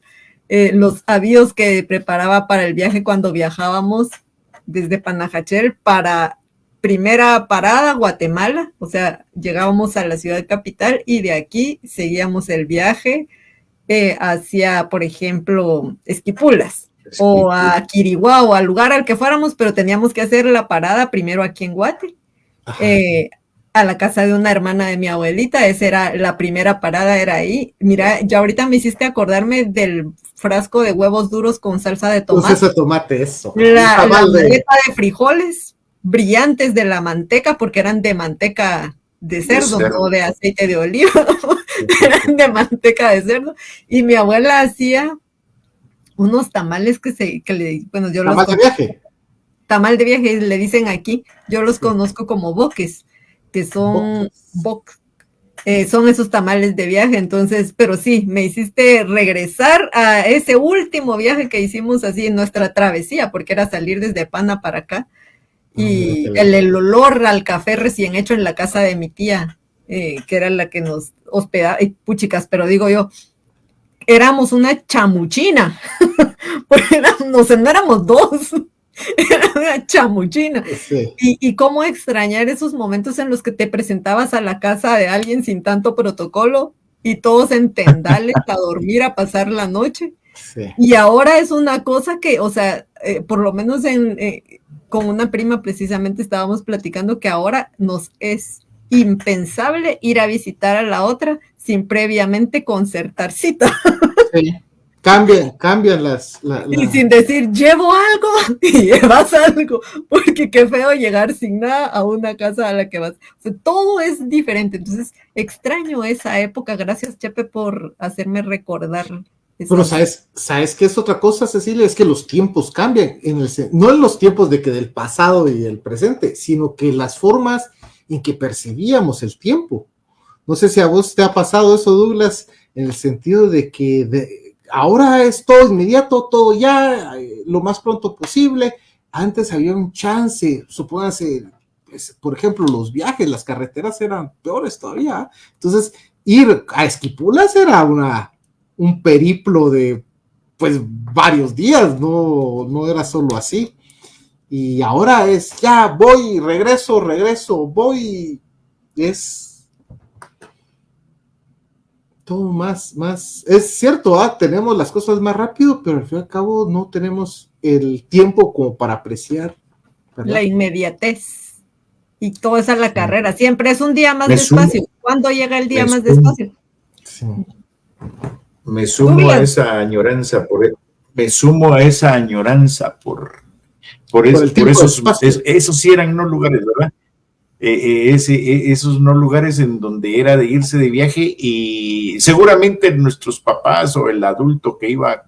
Los avíos que preparaba para el viaje cuando viajábamos desde Panajachel para primera parada, Guatemala, o sea, llegábamos a la ciudad capital y de aquí seguíamos el viaje hacia, por ejemplo, Esquipulas o a Quiriguá o al lugar al que fuéramos, pero teníamos que hacer la parada primero aquí en Guate, a la casa de una hermana de mi abuelita. Esa era la primera parada, era ahí. Mira, ya ahorita me hiciste acordarme del frasco de huevos duros con salsa de tomate. Salsa de tomate, eso. La maleta de frijoles brillantes de la manteca, porque eran de manteca de cerdo, no de aceite de oliva, eran de manteca de cerdo. Y mi abuela hacía unos tamales bueno, yo ¿tamal de viaje? Tamal de viaje, le dicen aquí. Yo los conozco como boques, que son son esos tamales de viaje. Entonces, pero sí, me hiciste regresar a ese último viaje que hicimos así en nuestra travesía, porque era salir desde Pana para acá, y el olor al café recién hecho en la casa de mi tía, que era la que nos hospedaba, y puchicas, pero digo yo, éramos una chamuchina, porque no éramos dos, era una chamuchina. Sí. Y cómo extrañar esos momentos en los que te presentabas a la casa de alguien sin tanto protocolo y todos en tendales a dormir, a pasar la noche. Sí. Y ahora es una cosa que, o sea, por lo menos con una prima precisamente estábamos platicando que ahora nos es impensable ir a visitar a la otra sin previamente concertar cita. Sí. cambian Y sin decir, llevo algo, y llevas algo, porque qué feo llegar sin nada a una casa a la que vas. O sea, todo es diferente, entonces extraño esa época. Gracias, Chepe, por hacerme recordar. Pero ¿sabes qué es otra cosa, Cecilia? Es que los tiempos cambian, no en los tiempos de que del pasado y el presente, sino que las formas en que percibíamos el tiempo. No sé si a vos te ha pasado eso, Douglas, en el sentido de que ahora es todo inmediato, todo ya, lo más pronto posible. Antes había un chance, supóngase, por ejemplo, los viajes, las carreteras eran peores todavía. Entonces, ir a Esquipulas era un periplo de pues varios días, no era solo así. Y ahora es ya voy, regreso, voy, es todo más, es cierto, tenemos las cosas más rápido, pero al fin y al cabo no tenemos el tiempo como para apreciar, ¿verdad? La inmediatez. Y todo esa es la carrera. Siempre es un día más despacio. ¿Cuándo llega el día más despacio? Sí. Me sumo a esa añoranza por esos sí eran no lugares, ¿verdad? Esos no lugares en donde era de irse de viaje, y seguramente nuestros papás o el adulto que iba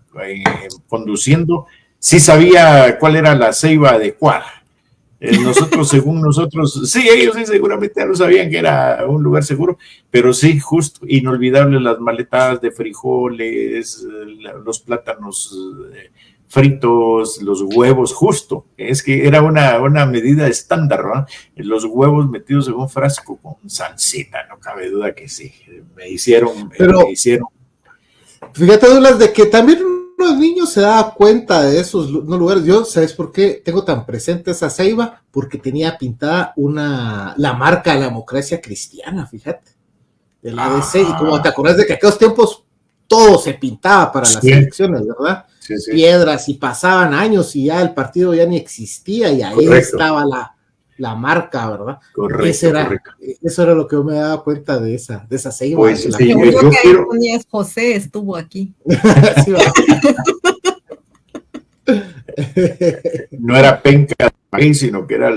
conduciendo sí sabía cuál era la ceiba adecuada. Según nosotros, sí, ellos sí seguramente ya lo sabían que era un lugar seguro, pero sí, justo, inolvidable las maletadas de frijoles, los plátanos fritos, los huevos, justo, es que era una medida estándar, ¿no? Los huevos metidos en un frasco con salsita, no cabe duda que sí, me hicieron. Fíjate, Douglas, de que también los niños se daban cuenta de esos lugares. Yo, ¿sabes por qué tengo tan presente esa ceiba? Porque tenía pintada la marca de la democracia cristiana, fíjate, del ADC, y como te acordás de que aquellos tiempos todo se pintaba para las elecciones, ¿verdad? Sí. Piedras, y pasaban años y ya el partido ya ni existía, y ahí estaba la marca, ¿verdad? Correcto. Eso era lo que yo me daba cuenta de esa ceiba. Pues, yo creo que ahí ponías José estuvo aquí. Sí, no era penca de maíz, sino que era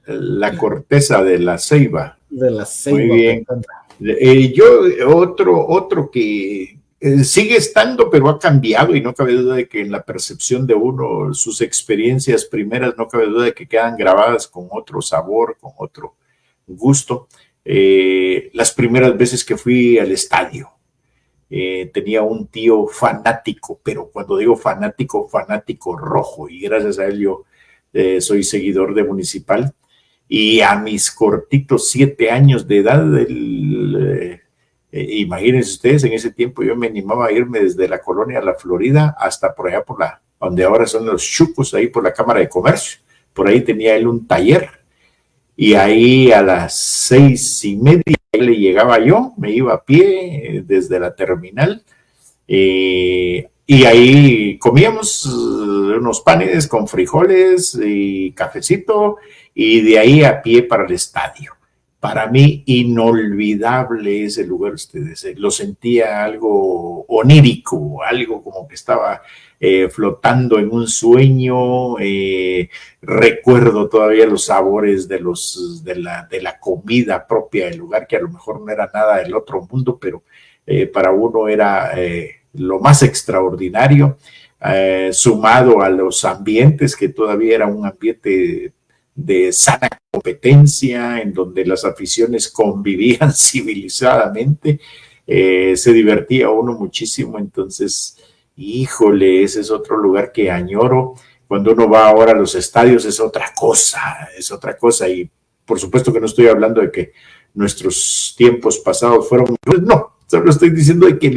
la corteza de la ceiba. De la ceiba. Muy bien. Otro que sigue estando, pero ha cambiado, y no cabe duda de que en la percepción de uno, sus experiencias primeras, no cabe duda de que quedan grabadas con otro sabor, con otro gusto. Las primeras veces que fui al estadio, tenía un tío fanático, pero cuando digo fanático rojo, y gracias a él yo soy seguidor de Municipal, y a mis cortitos 7 años de edad, imagínense ustedes, en ese tiempo yo me animaba a irme desde la colonia La Florida hasta por allá donde ahora son los Chucos, ahí por la Cámara de Comercio. Por ahí tenía él un taller, y ahí a las 6:30 le llegaba yo, me iba a pie desde la terminal, y ahí comíamos unos panes con frijoles y cafecito, y de ahí a pie para el estadio. Para mí, inolvidable ese lugar, ustedes. Lo sentía algo onírico, algo como que estaba flotando en un sueño. Recuerdo todavía los sabores de la comida propia del lugar, que a lo mejor no era nada del otro mundo, pero para uno era lo más extraordinario, sumado a los ambientes, que todavía era un ambiente de sana competencia, en donde las aficiones convivían civilizadamente, se divertía uno muchísimo. Entonces, híjole, ese es otro lugar que añoro. Cuando uno va ahora a los estadios es otra cosa, y por supuesto que no estoy hablando de que nuestros tiempos pasados fueron, no, solo estoy diciendo de que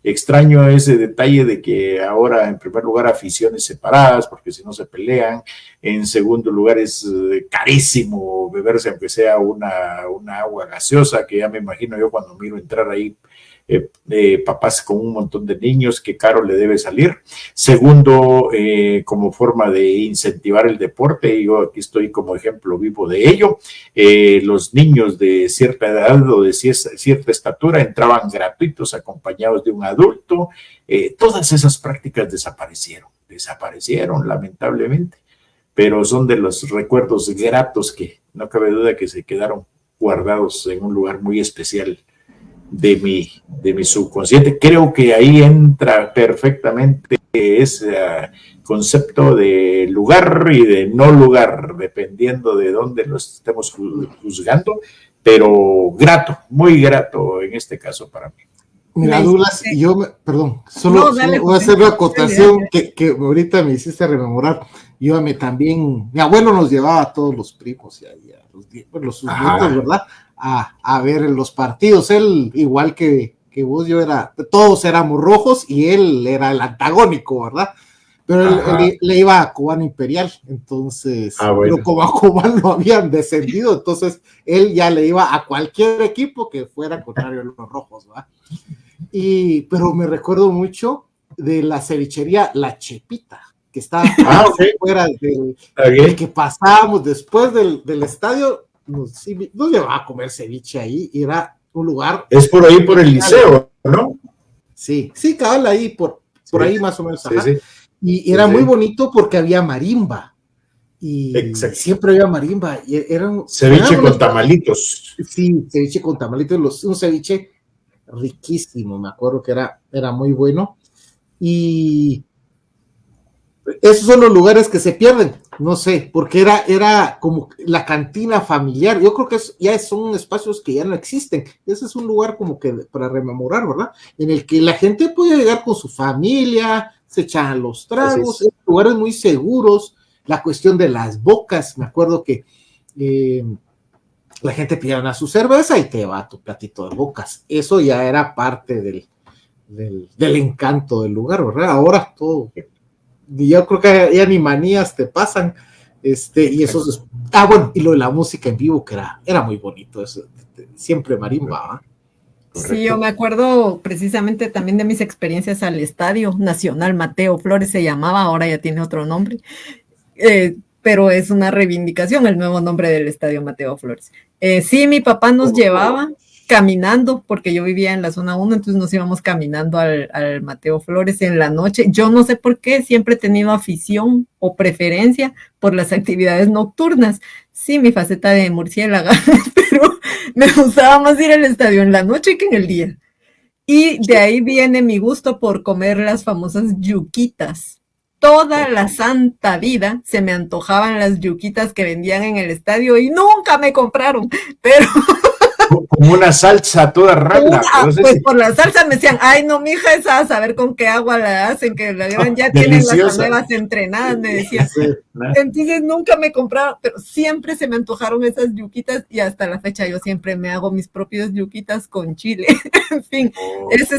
extraño ese detalle de que ahora, en primer lugar, aficiones separadas, porque si no se pelean. En segundo lugar, es carísimo beberse, aunque sea una agua gaseosa, que ya me imagino yo cuando miro entrar ahí papás con un montón de niños, qué caro le debe salir. Segundo, como forma de incentivar el deporte, yo aquí estoy como ejemplo vivo de ello, los niños de cierta edad o de cierta estatura entraban gratuitos acompañados de un adulto. Todas esas prácticas desaparecieron lamentablemente, pero son de los recuerdos gratos que no cabe duda que se quedaron guardados en un lugar muy especial de mi subconsciente. Creo que ahí entra perfectamente ese concepto de lugar y de no lugar, dependiendo de dónde lo estemos juzgando, pero grato, muy grato en este caso para mí. Mira, Douglas, perdón, solo voy a hacer una acotación que ahorita me hiciste rememorar. Yo también, mi abuelo nos llevaba a todos los primos y a sus nietos, ¿verdad? A ver los partidos. Él, igual que vos, todos éramos rojos y él era el antagónico, ¿verdad? Pero él le iba a Cubano Imperial, entonces, bueno. Pero como a Cubano lo habían descendido, entonces él ya le iba a cualquier equipo que fuera contrario a los rojos, ¿verdad? Pero me recuerdo mucho de la cevichería La Chepita, que estaba fuera del que pasábamos después del estadio, nos llevaba a comer ceviche ahí, y era un lugar... Es por ahí, por el liceo, ¿no? Sí, cabal, ahí, por ahí más o menos. Sí. Y era muy bonito porque había marimba. Y siempre había marimba. Y ceviche con tamalitos. Sí, ceviche con tamalitos, un ceviche riquísimo, me acuerdo que era muy bueno. Y esos son los lugares que se pierden, no sé, porque era como la cantina familiar. Yo creo que ya son espacios que ya no existen. Ese es un lugar como que para rememorar, ¿verdad? En el que la gente puede llegar con su familia, se echan los tragos, lugares muy seguros. La cuestión de las bocas, me acuerdo que la gente pedía una su cerveza y te va tu platito de bocas. Eso ya era parte del encanto del lugar, ¿verdad? Ahora todo, yo creo que ya ni manías te pasan, y eso es, bueno, y lo de la música en vivo, que era muy bonito, eso, siempre marimba, ¿eh? Sí, yo me acuerdo precisamente también de mis experiencias al Estadio Nacional Mateo Flores se llamaba, ahora ya tiene otro nombre, pero es una reivindicación el nuevo nombre del Estadio Mateo Flores. Sí, mi papá nos llevaba caminando, porque yo vivía en la zona 1, entonces nos íbamos caminando al Mateo Flores en la noche. Yo no sé por qué, siempre he tenido afición o preferencia por las actividades nocturnas. Sí, mi faceta de murciélaga, pero me gustaba más ir al estadio en la noche que en el día. Y de ahí viene mi gusto por comer las famosas yuquitas. Toda la santa vida se me antojaban las yuquitas que vendían en el estadio y nunca me compraron, pero... Como una salsa toda rara. Pues por la salsa me decían, ay no, mija, esa a saber con qué agua la hacen, que la llevan, ya tienen las nuevas entrenadas, me decían. Entonces nunca me compraron, pero siempre se me antojaron esas yuquitas y hasta la fecha yo siempre me hago mis propios yuquitas con chile. En fin, ese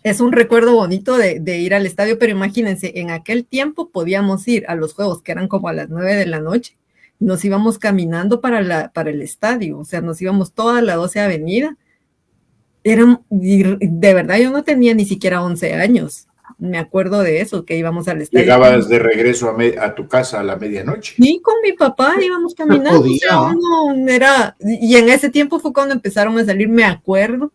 es un recuerdo bonito de ir al estadio, pero imagínense, en aquel tiempo podíamos ir a los juegos que eran como a las 9 de la noche, nos íbamos caminando para el estadio, o sea, nos íbamos toda la 12 Avenida. De verdad, yo no tenía ni siquiera 11 años, me acuerdo de eso, que íbamos al estadio. ¿Llegabas de regreso a tu casa a la medianoche? Sí, con mi papá íbamos caminando. Y en ese tiempo fue cuando empezaron a salir, me acuerdo,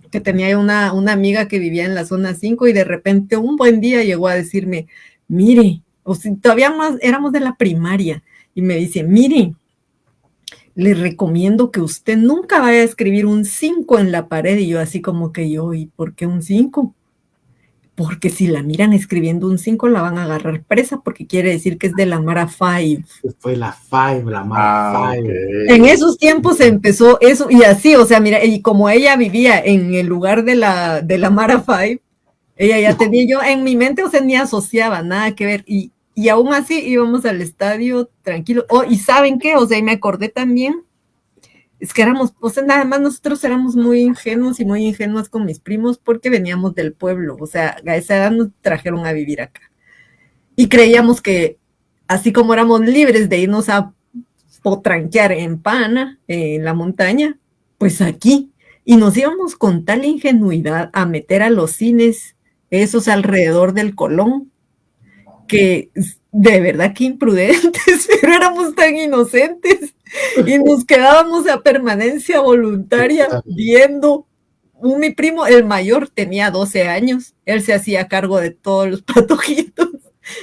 que tenía una amiga que vivía en la zona 5 y de repente un buen día llegó a decirme, mire, o sea, todavía éramos de la primaria, y me dice, mire, le recomiendo que usted nunca vaya a escribir un 5 en la pared. Y yo así como que ¿y por qué un 5? Porque si la miran escribiendo un 5 la van a agarrar presa porque quiere decir que es de la Mara 5. Fue la Mara 5. Okay. En esos tiempos se empezó eso y así, o sea, mira, y como ella vivía en el lugar de la Mara 5, ella ya tenía yo en mi mente, o sea, ni asociaba nada que ver y aún así íbamos al estadio tranquilo. Y ¿saben qué? O sea, y me acordé también, es que éramos, o sea, nada más nosotros éramos muy ingenuos y muy ingenuas con mis primos porque veníamos del pueblo, o sea, a esa edad nos trajeron a vivir acá. Y creíamos que, así como éramos libres de irnos a potranquear en Pana, en la montaña, pues aquí Y nos íbamos con tal ingenuidad a meter a los cines, esos alrededor del Colón, que de verdad que imprudentes, pero éramos tan inocentes y nos quedábamos a permanencia voluntaria viendo. Mi primo, el mayor, tenía 12 años, él se hacía cargo de todos los patojitos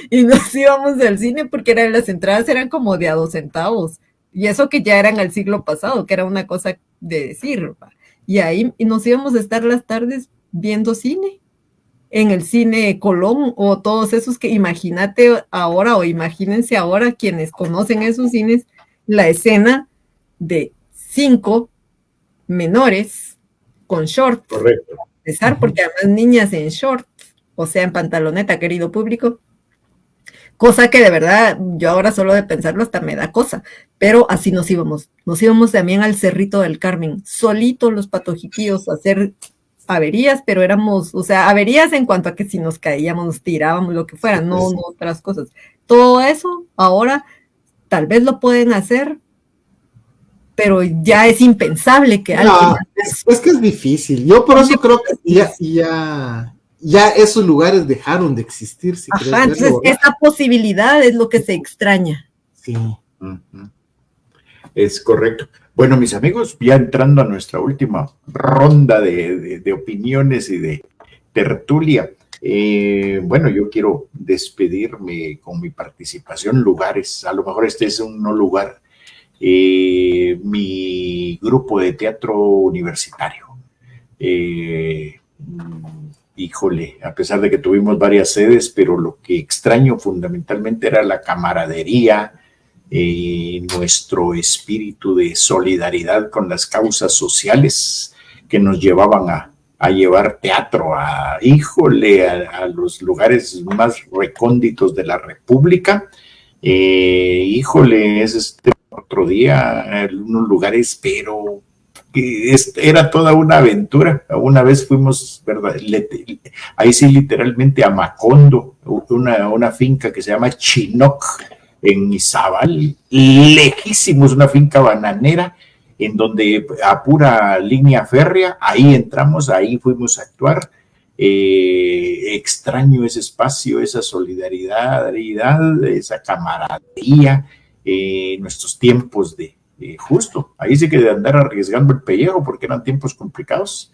y nos íbamos al cine porque las entradas eran como de a 2 centavos y eso que ya eran al siglo pasado, que era una cosa de decir, y ahí nos íbamos a estar las tardes viendo cine en el cine Colón o todos esos que imagínate ahora o imagínense ahora quienes conocen esos cines, la escena de 5 menores con short. Correcto. Porque además niñas en short, o sea, en pantaloneta, querido público. Cosa que de verdad, yo ahora solo de pensarlo hasta me da cosa, pero así nos íbamos también al Cerrito del Carmen, solitos los patojiquillos a hacer averías, pero éramos, o sea, averías en cuanto a que si nos caíamos, nos tirábamos, lo que fuera, no otras cosas. Todo eso ahora tal vez lo pueden hacer, pero ya es impensable que alguien... Es que es difícil. Yo por eso creo que ya esos lugares dejaron de existir. Si Ajá, entonces esa posibilidad es lo que se extraña. Sí. Es correcto. Bueno, mis amigos, ya entrando a nuestra última ronda de opiniones y de tertulia, bueno, yo quiero despedirme con mi participación, lugares, a lo mejor este es un no lugar, mi grupo de teatro universitario. Híjole, a pesar de que tuvimos varias sedes, pero lo que extraño fundamentalmente era la camaradería, nuestro espíritu de solidaridad con las causas sociales que nos llevaban a llevar teatro a los lugares más recónditos de la República. Es otro día, en unos lugares, pero que era toda una aventura. Una vez fuimos, ¿verdad? Ahí sí, literalmente a Macondo, una finca que se llama Chinoc, en Izabal, lejísimos, una finca bananera, en donde a pura línea férrea, ahí entramos, ahí fuimos a actuar. Extraño ese espacio, esa solidaridad, esa camaradería, nuestros tiempos justo, ahí sí que de andar arriesgando el pellejo porque eran tiempos complicados,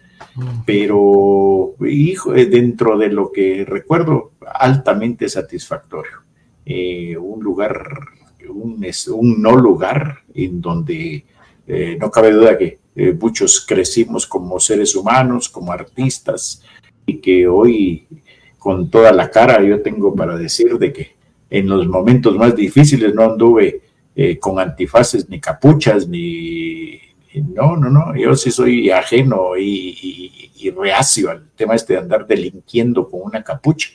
pero dentro de lo que recuerdo, altamente satisfactorio. Un lugar, un no lugar en donde no cabe duda que muchos crecimos como seres humanos, como artistas, y que hoy con toda la cara yo tengo para decir de que en los momentos más difíciles no anduve con antifaces ni capuchas, no, yo sí soy ajeno y reacio al tema de andar delinquiendo con una capucha,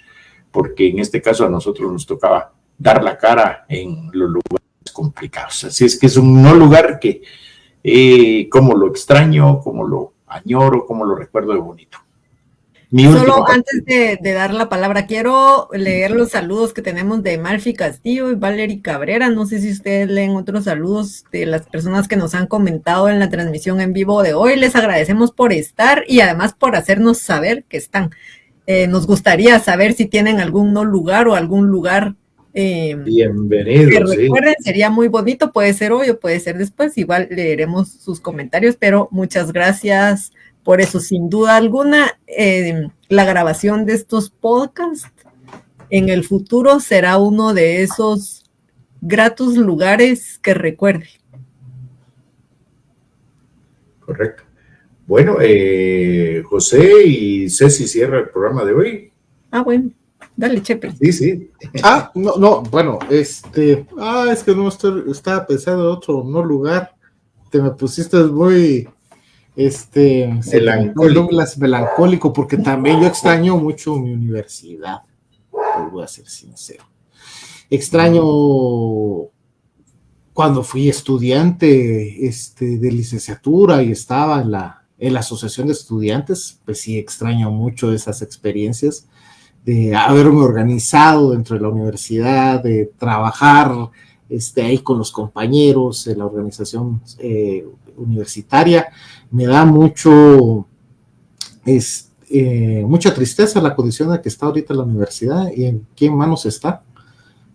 porque en este caso a nosotros nos tocaba dar la cara en los lugares complicados. Así es que es un no lugar que como lo extraño, como lo añoro, como lo recuerdo de bonito. Solo antes de dar la palabra, quiero leer los saludos que tenemos de Malfi Castillo y Valerie Cabrera. No sé si ustedes leen otros saludos de las personas que nos han comentado en la transmisión en vivo de hoy. Les agradecemos por estar y además por hacernos saber que están. Nos gustaría saber si tienen algún no lugar o algún lugar bienvenido, que recuerden, sería muy bonito, puede ser hoy o puede ser después, igual leeremos sus comentarios, pero muchas gracias por eso. Sin duda alguna, la grabación de estos podcasts en el futuro será uno de esos gratos lugares que recuerde. Correcto. Bueno, José y Ceci cierra el programa de hoy. Bueno. Dale, Chepe. Sí. Bueno, es que no estaba pensando en otro no lugar. Te me pusiste muy melancólico, porque también yo extraño mucho mi universidad. Voy a ser sincero. Extraño cuando fui estudiante de licenciatura y estaba en la asociación de estudiantes, pues sí extraño mucho esas experiencias de haberme organizado dentro de la universidad, de trabajar ahí con los compañeros de la organización universitaria. Me da mucha tristeza la condición en la que está ahorita la universidad y en qué manos está.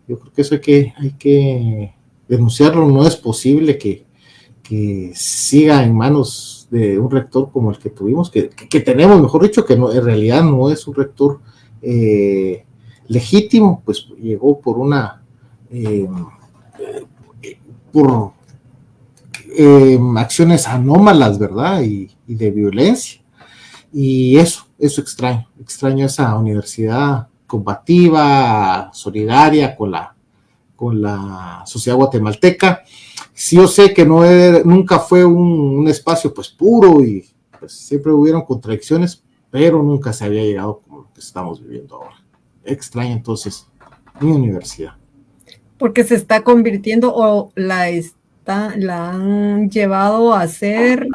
Yo creo que eso hay que denunciarlo. No es posible que siga en manos de un rector como el que tuvimos, que tenemos, mejor dicho, que no, en realidad no es un rector legítimo, pues llegó por acciones anómalas, ¿verdad? Y de violencia. Y eso extraño esa universidad combativa, solidaria con la sociedad guatemalteca. Sí, yo sé que nunca fue un espacio pues puro y pues siempre hubieron contradicciones, pero nunca se había llegado como lo que estamos viviendo ahora. Extraño entonces mi universidad. Porque se está convirtiendo o la han llevado a ser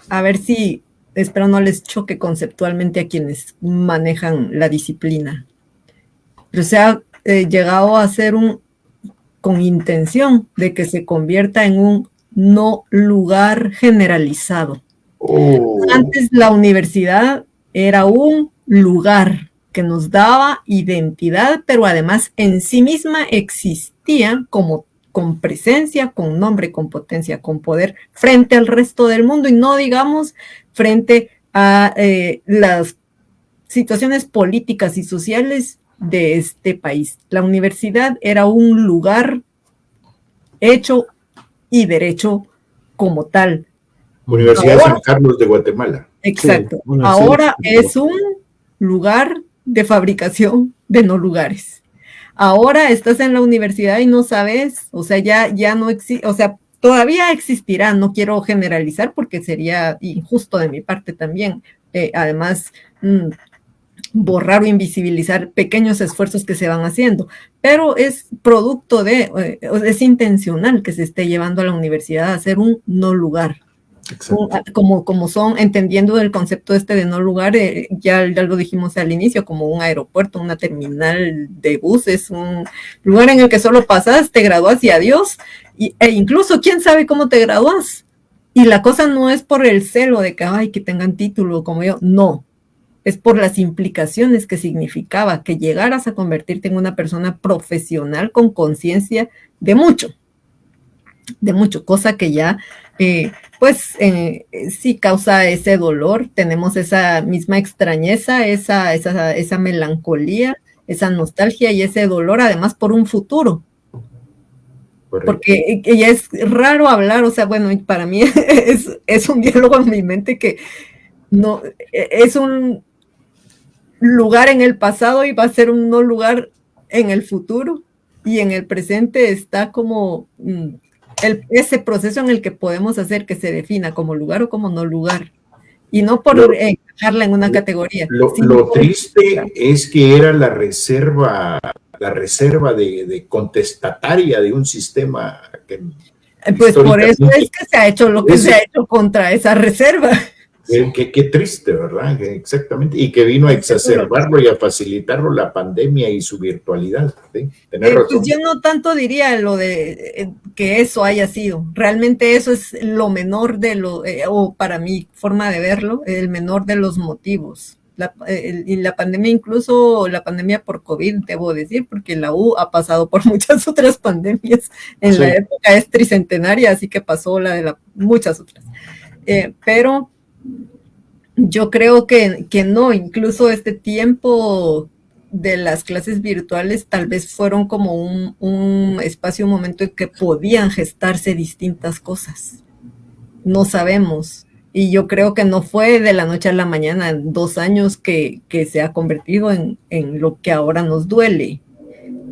a ver si, espero no les choque conceptualmente a quienes manejan la disciplina, pero se ha llegado a ser con intención de que se convierta en un no lugar generalizado. Antes la universidad era un lugar que nos daba identidad, pero además en sí misma existía como con presencia, con nombre, con potencia, con poder frente al resto del mundo y no digamos frente a las situaciones políticas y sociales de este país. La universidad era un lugar hecho y derecho como tal. Universidad San Carlos de Guatemala. Exacto. Sí, ahora es un lugar de fabricación de no lugares. Ahora estás en la universidad y no sabes, o sea, ya no existe, o sea, todavía existirá, no quiero generalizar porque sería injusto de mi parte también. Además, borrar o invisibilizar pequeños esfuerzos que se van haciendo, pero es producto es intencional que se esté llevando a la universidad a ser un no lugar. Como son, entendiendo el concepto de no lugar, ya lo dijimos al inicio, como un aeropuerto, una terminal de buses, un lugar en el que solo pasas, te gradúas y adiós, e incluso quién sabe cómo te gradúas. Y la cosa no es por el celo de que tengan título como yo, no. Es por las implicaciones que significaba que llegaras a convertirte en una persona profesional con conciencia de mucho, cosa que ya, sí causa ese dolor. Tenemos esa misma extrañeza, esa melancolía, esa nostalgia y ese dolor, además por un futuro. Porque ya es raro hablar, o sea, bueno, para mí es un diálogo en mi mente que no es un lugar en el pasado y va a ser un no lugar en el futuro, y en el presente está como ese proceso en el que podemos hacer que se defina como lugar o como no lugar, y no por encajarla en una categoría. Lo triste es que era la reserva de contestataria de un sistema que pues por eso es que se ha hecho lo que se ha hecho contra esa reserva. Qué triste, ¿verdad? Exactamente. Y que vino a exacerbarlo y a facilitarlo la pandemia y su virtualidad. ¿Sí? Tenés razón. Pues yo no tanto diría lo de que eso haya sido. Realmente eso es lo menor o para mi forma de verlo, el menor de los motivos. Y la pandemia, incluso la pandemia por COVID, debo decir, porque la U ha pasado por muchas otras pandemias. En la época es tricentenaria, así que pasó la de muchas otras. Pero yo creo que no, incluso este tiempo de las clases virtuales tal vez fueron como un espacio, un momento en que podían gestarse distintas cosas. No sabemos. Y yo creo que no fue de la noche a la mañana, en 2 años que se ha convertido en lo que ahora nos duele.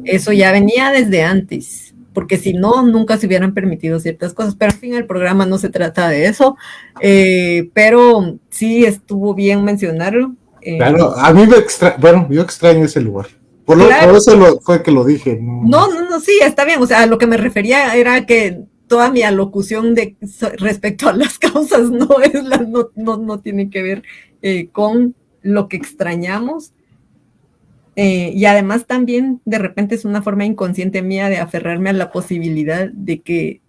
Eso ya venía desde antes, porque si no, nunca se hubieran permitido ciertas cosas. Pero al fin el programa no se trata de eso, pero sí estuvo bien mencionarlo. Claro, a mí yo extraño ese lugar. Por eso fue que lo dije. No, sí, está bien. O sea, a lo que me refería era que toda mi alocución respecto a las causas no tiene que ver con lo que extrañamos, Y además también de repente es una forma inconsciente mía de aferrarme a la posibilidad de que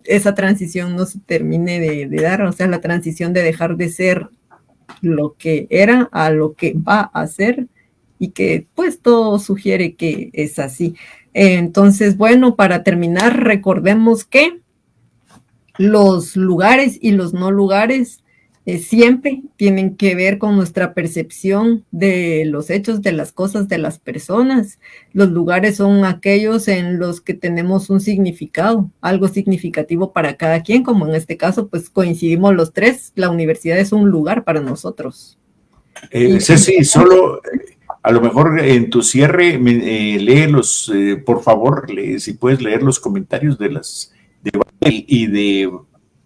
esa transición no se termine de dar, o sea, la transición de dejar de ser lo que era a lo que va a ser, y que pues todo sugiere que es así. Entonces, bueno, para terminar, recordemos que los lugares y los no lugares siempre tienen que ver con nuestra percepción de los hechos, de las cosas, de las personas. Los lugares son aquellos en los que tenemos un significado, algo significativo para cada quien, como en este caso, pues coincidimos los tres, la universidad es un lugar para nosotros. Ceci, solo a lo mejor en tu cierre, lee por favor, si puedes leer los comentarios de y de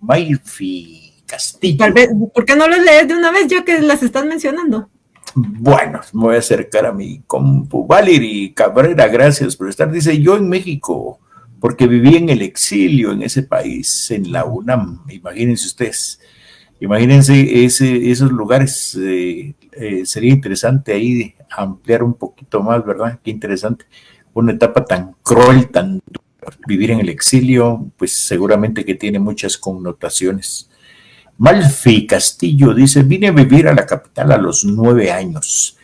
Mayfi Castillo. Tal vez, ¿por qué no los lees de una vez ya que las estás mencionando? Bueno, me voy a acercar a mi compu. Valery Cabrera, gracias por estar. Dice, yo en México, porque viví en el exilio en ese país, en la UNAM. Imagínense ustedes, imagínense esos lugares. Sería interesante ahí ampliar un poquito más, ¿verdad? Qué interesante. Una etapa tan cruel, tan dura. Vivir en el exilio, pues seguramente que tiene muchas connotaciones. Malfi Castillo dice, vine a vivir a la capital a los 9 años.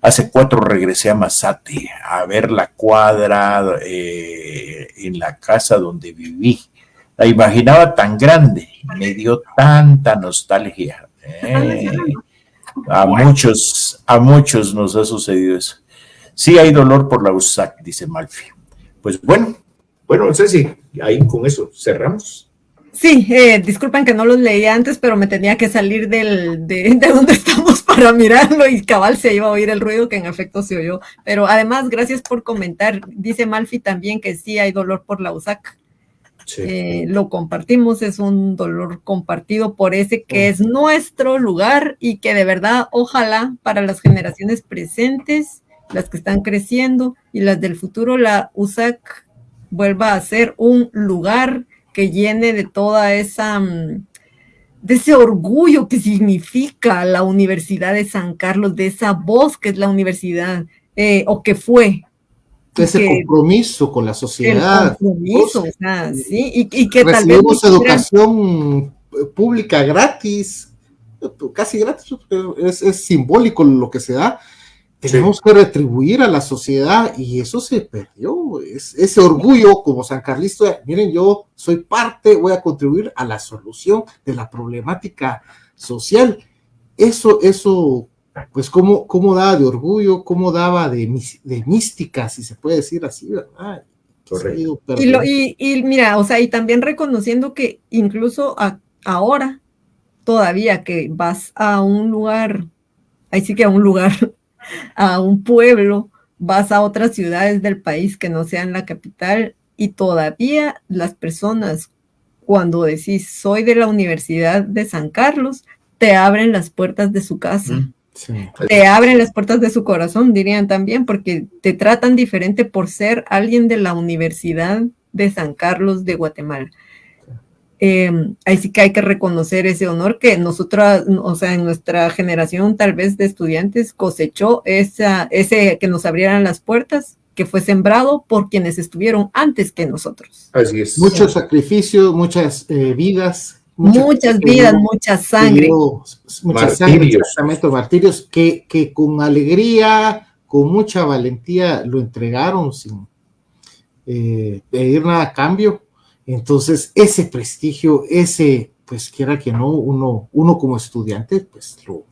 Hace 4 regresé a Mazate a ver la cuadra en la casa donde viví. La imaginaba tan grande, me dio tanta nostalgia. A muchos nos ha sucedido eso. Sí hay dolor por la USAC, dice Malfi. Pues bueno, Ceci, ahí con eso cerramos. Sí, disculpen que no los leí antes, pero me tenía que salir de donde estamos para mirarlo y cabal se iba a oír el ruido que en efecto se oyó. Pero además, gracias por comentar. Dice Malfi también que sí hay dolor por la USAC. Sí. Lo compartimos, es un dolor compartido por ese que es nuestro lugar y que de verdad, ojalá para las generaciones presentes, las que están creciendo y las del futuro, la USAC vuelva a ser un lugar que llene de toda esa, de ese orgullo que significa la Universidad de San Carlos, de esa voz que es la universidad, o que fue. Ese compromiso con la sociedad. El compromiso, o sea, sí, y que recibimos tal vez educación pública gratis, casi gratis, es simbólico lo que se da. Tenemos que retribuir a la sociedad y eso se perdió. Ese orgullo como sancarlista, miren, yo soy parte, voy a contribuir a la solución de la problemática social. Eso pues cómo daba de orgullo, cómo daba de mística, si se puede decir así, ¿verdad? Y mira, o sea, y también reconociendo que incluso ahora, todavía que vas a un lugar, ahí sí que a un lugar, a un pueblo, vas a otras ciudades del país que no sean la capital y todavía las personas, cuando decís soy de la Universidad de San Carlos, te abren las puertas de su casa, te abren las puertas de su corazón, dirían también, porque te tratan diferente por ser alguien de la Universidad de San Carlos de Guatemala. Ahí sí que hay que reconocer ese honor que nosotros, o sea, en nuestra generación tal vez de estudiantes cosechó ese que nos abrieran las puertas, que fue sembrado por quienes estuvieron antes que nosotros. Así es. Mucho sacrificio, muchas vidas. Muchas vidas, mucha sangre. Mucha sangre, exactamente, martirios que con alegría, con mucha valentía lo entregaron sin pedir nada a cambio. Entonces, ese prestigio, pues quiera que no, uno como estudiante, pues lo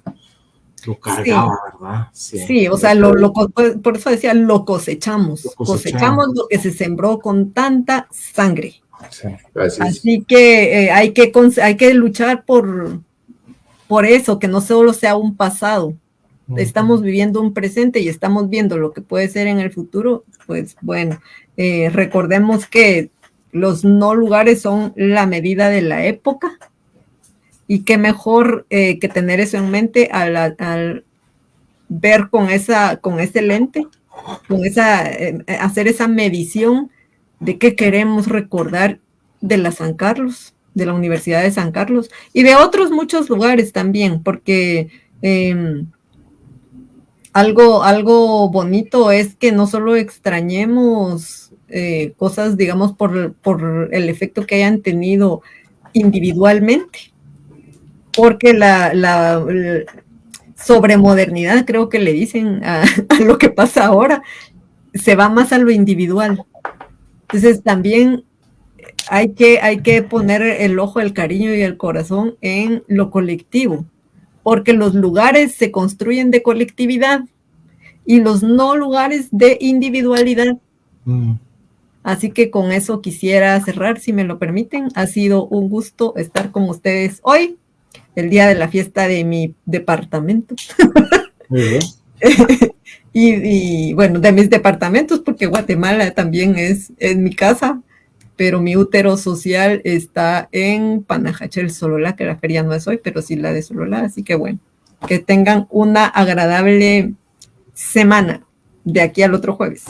cargaba, sí. ¿Verdad? Sí, o sea, por eso decía, cosechamos lo que se sembró con tanta sangre. Sí, así que hay que luchar por eso, que no solo sea un pasado. Estamos viviendo un presente y estamos viendo lo que puede ser en el futuro. Pues bueno, recordemos que los no lugares son la medida de la época y qué mejor que tener eso en mente al ver con ese lente, hacer esa medición de qué queremos recordar de la San Carlos, de la Universidad de San Carlos y de otros muchos lugares también, porque algo bonito es que no solo extrañemos cosas, digamos, por el efecto que hayan tenido individualmente, porque la sobremodernidad, creo que le dicen a lo que pasa ahora, se va más a lo individual. Entonces también hay que poner el ojo, el cariño y el corazón en lo colectivo, porque los lugares se construyen de colectividad y los no lugares de individualidad. Así que con eso quisiera cerrar, si me lo permiten. Ha sido un gusto estar con ustedes hoy, el día de la fiesta de mi departamento. Muy bien. y bueno, de mis departamentos, porque Guatemala también es mi casa, pero mi útero social está en Panajachel, Sololá, que la feria no es hoy, pero sí la de Sololá. Así que bueno, que tengan una agradable semana de aquí al otro jueves.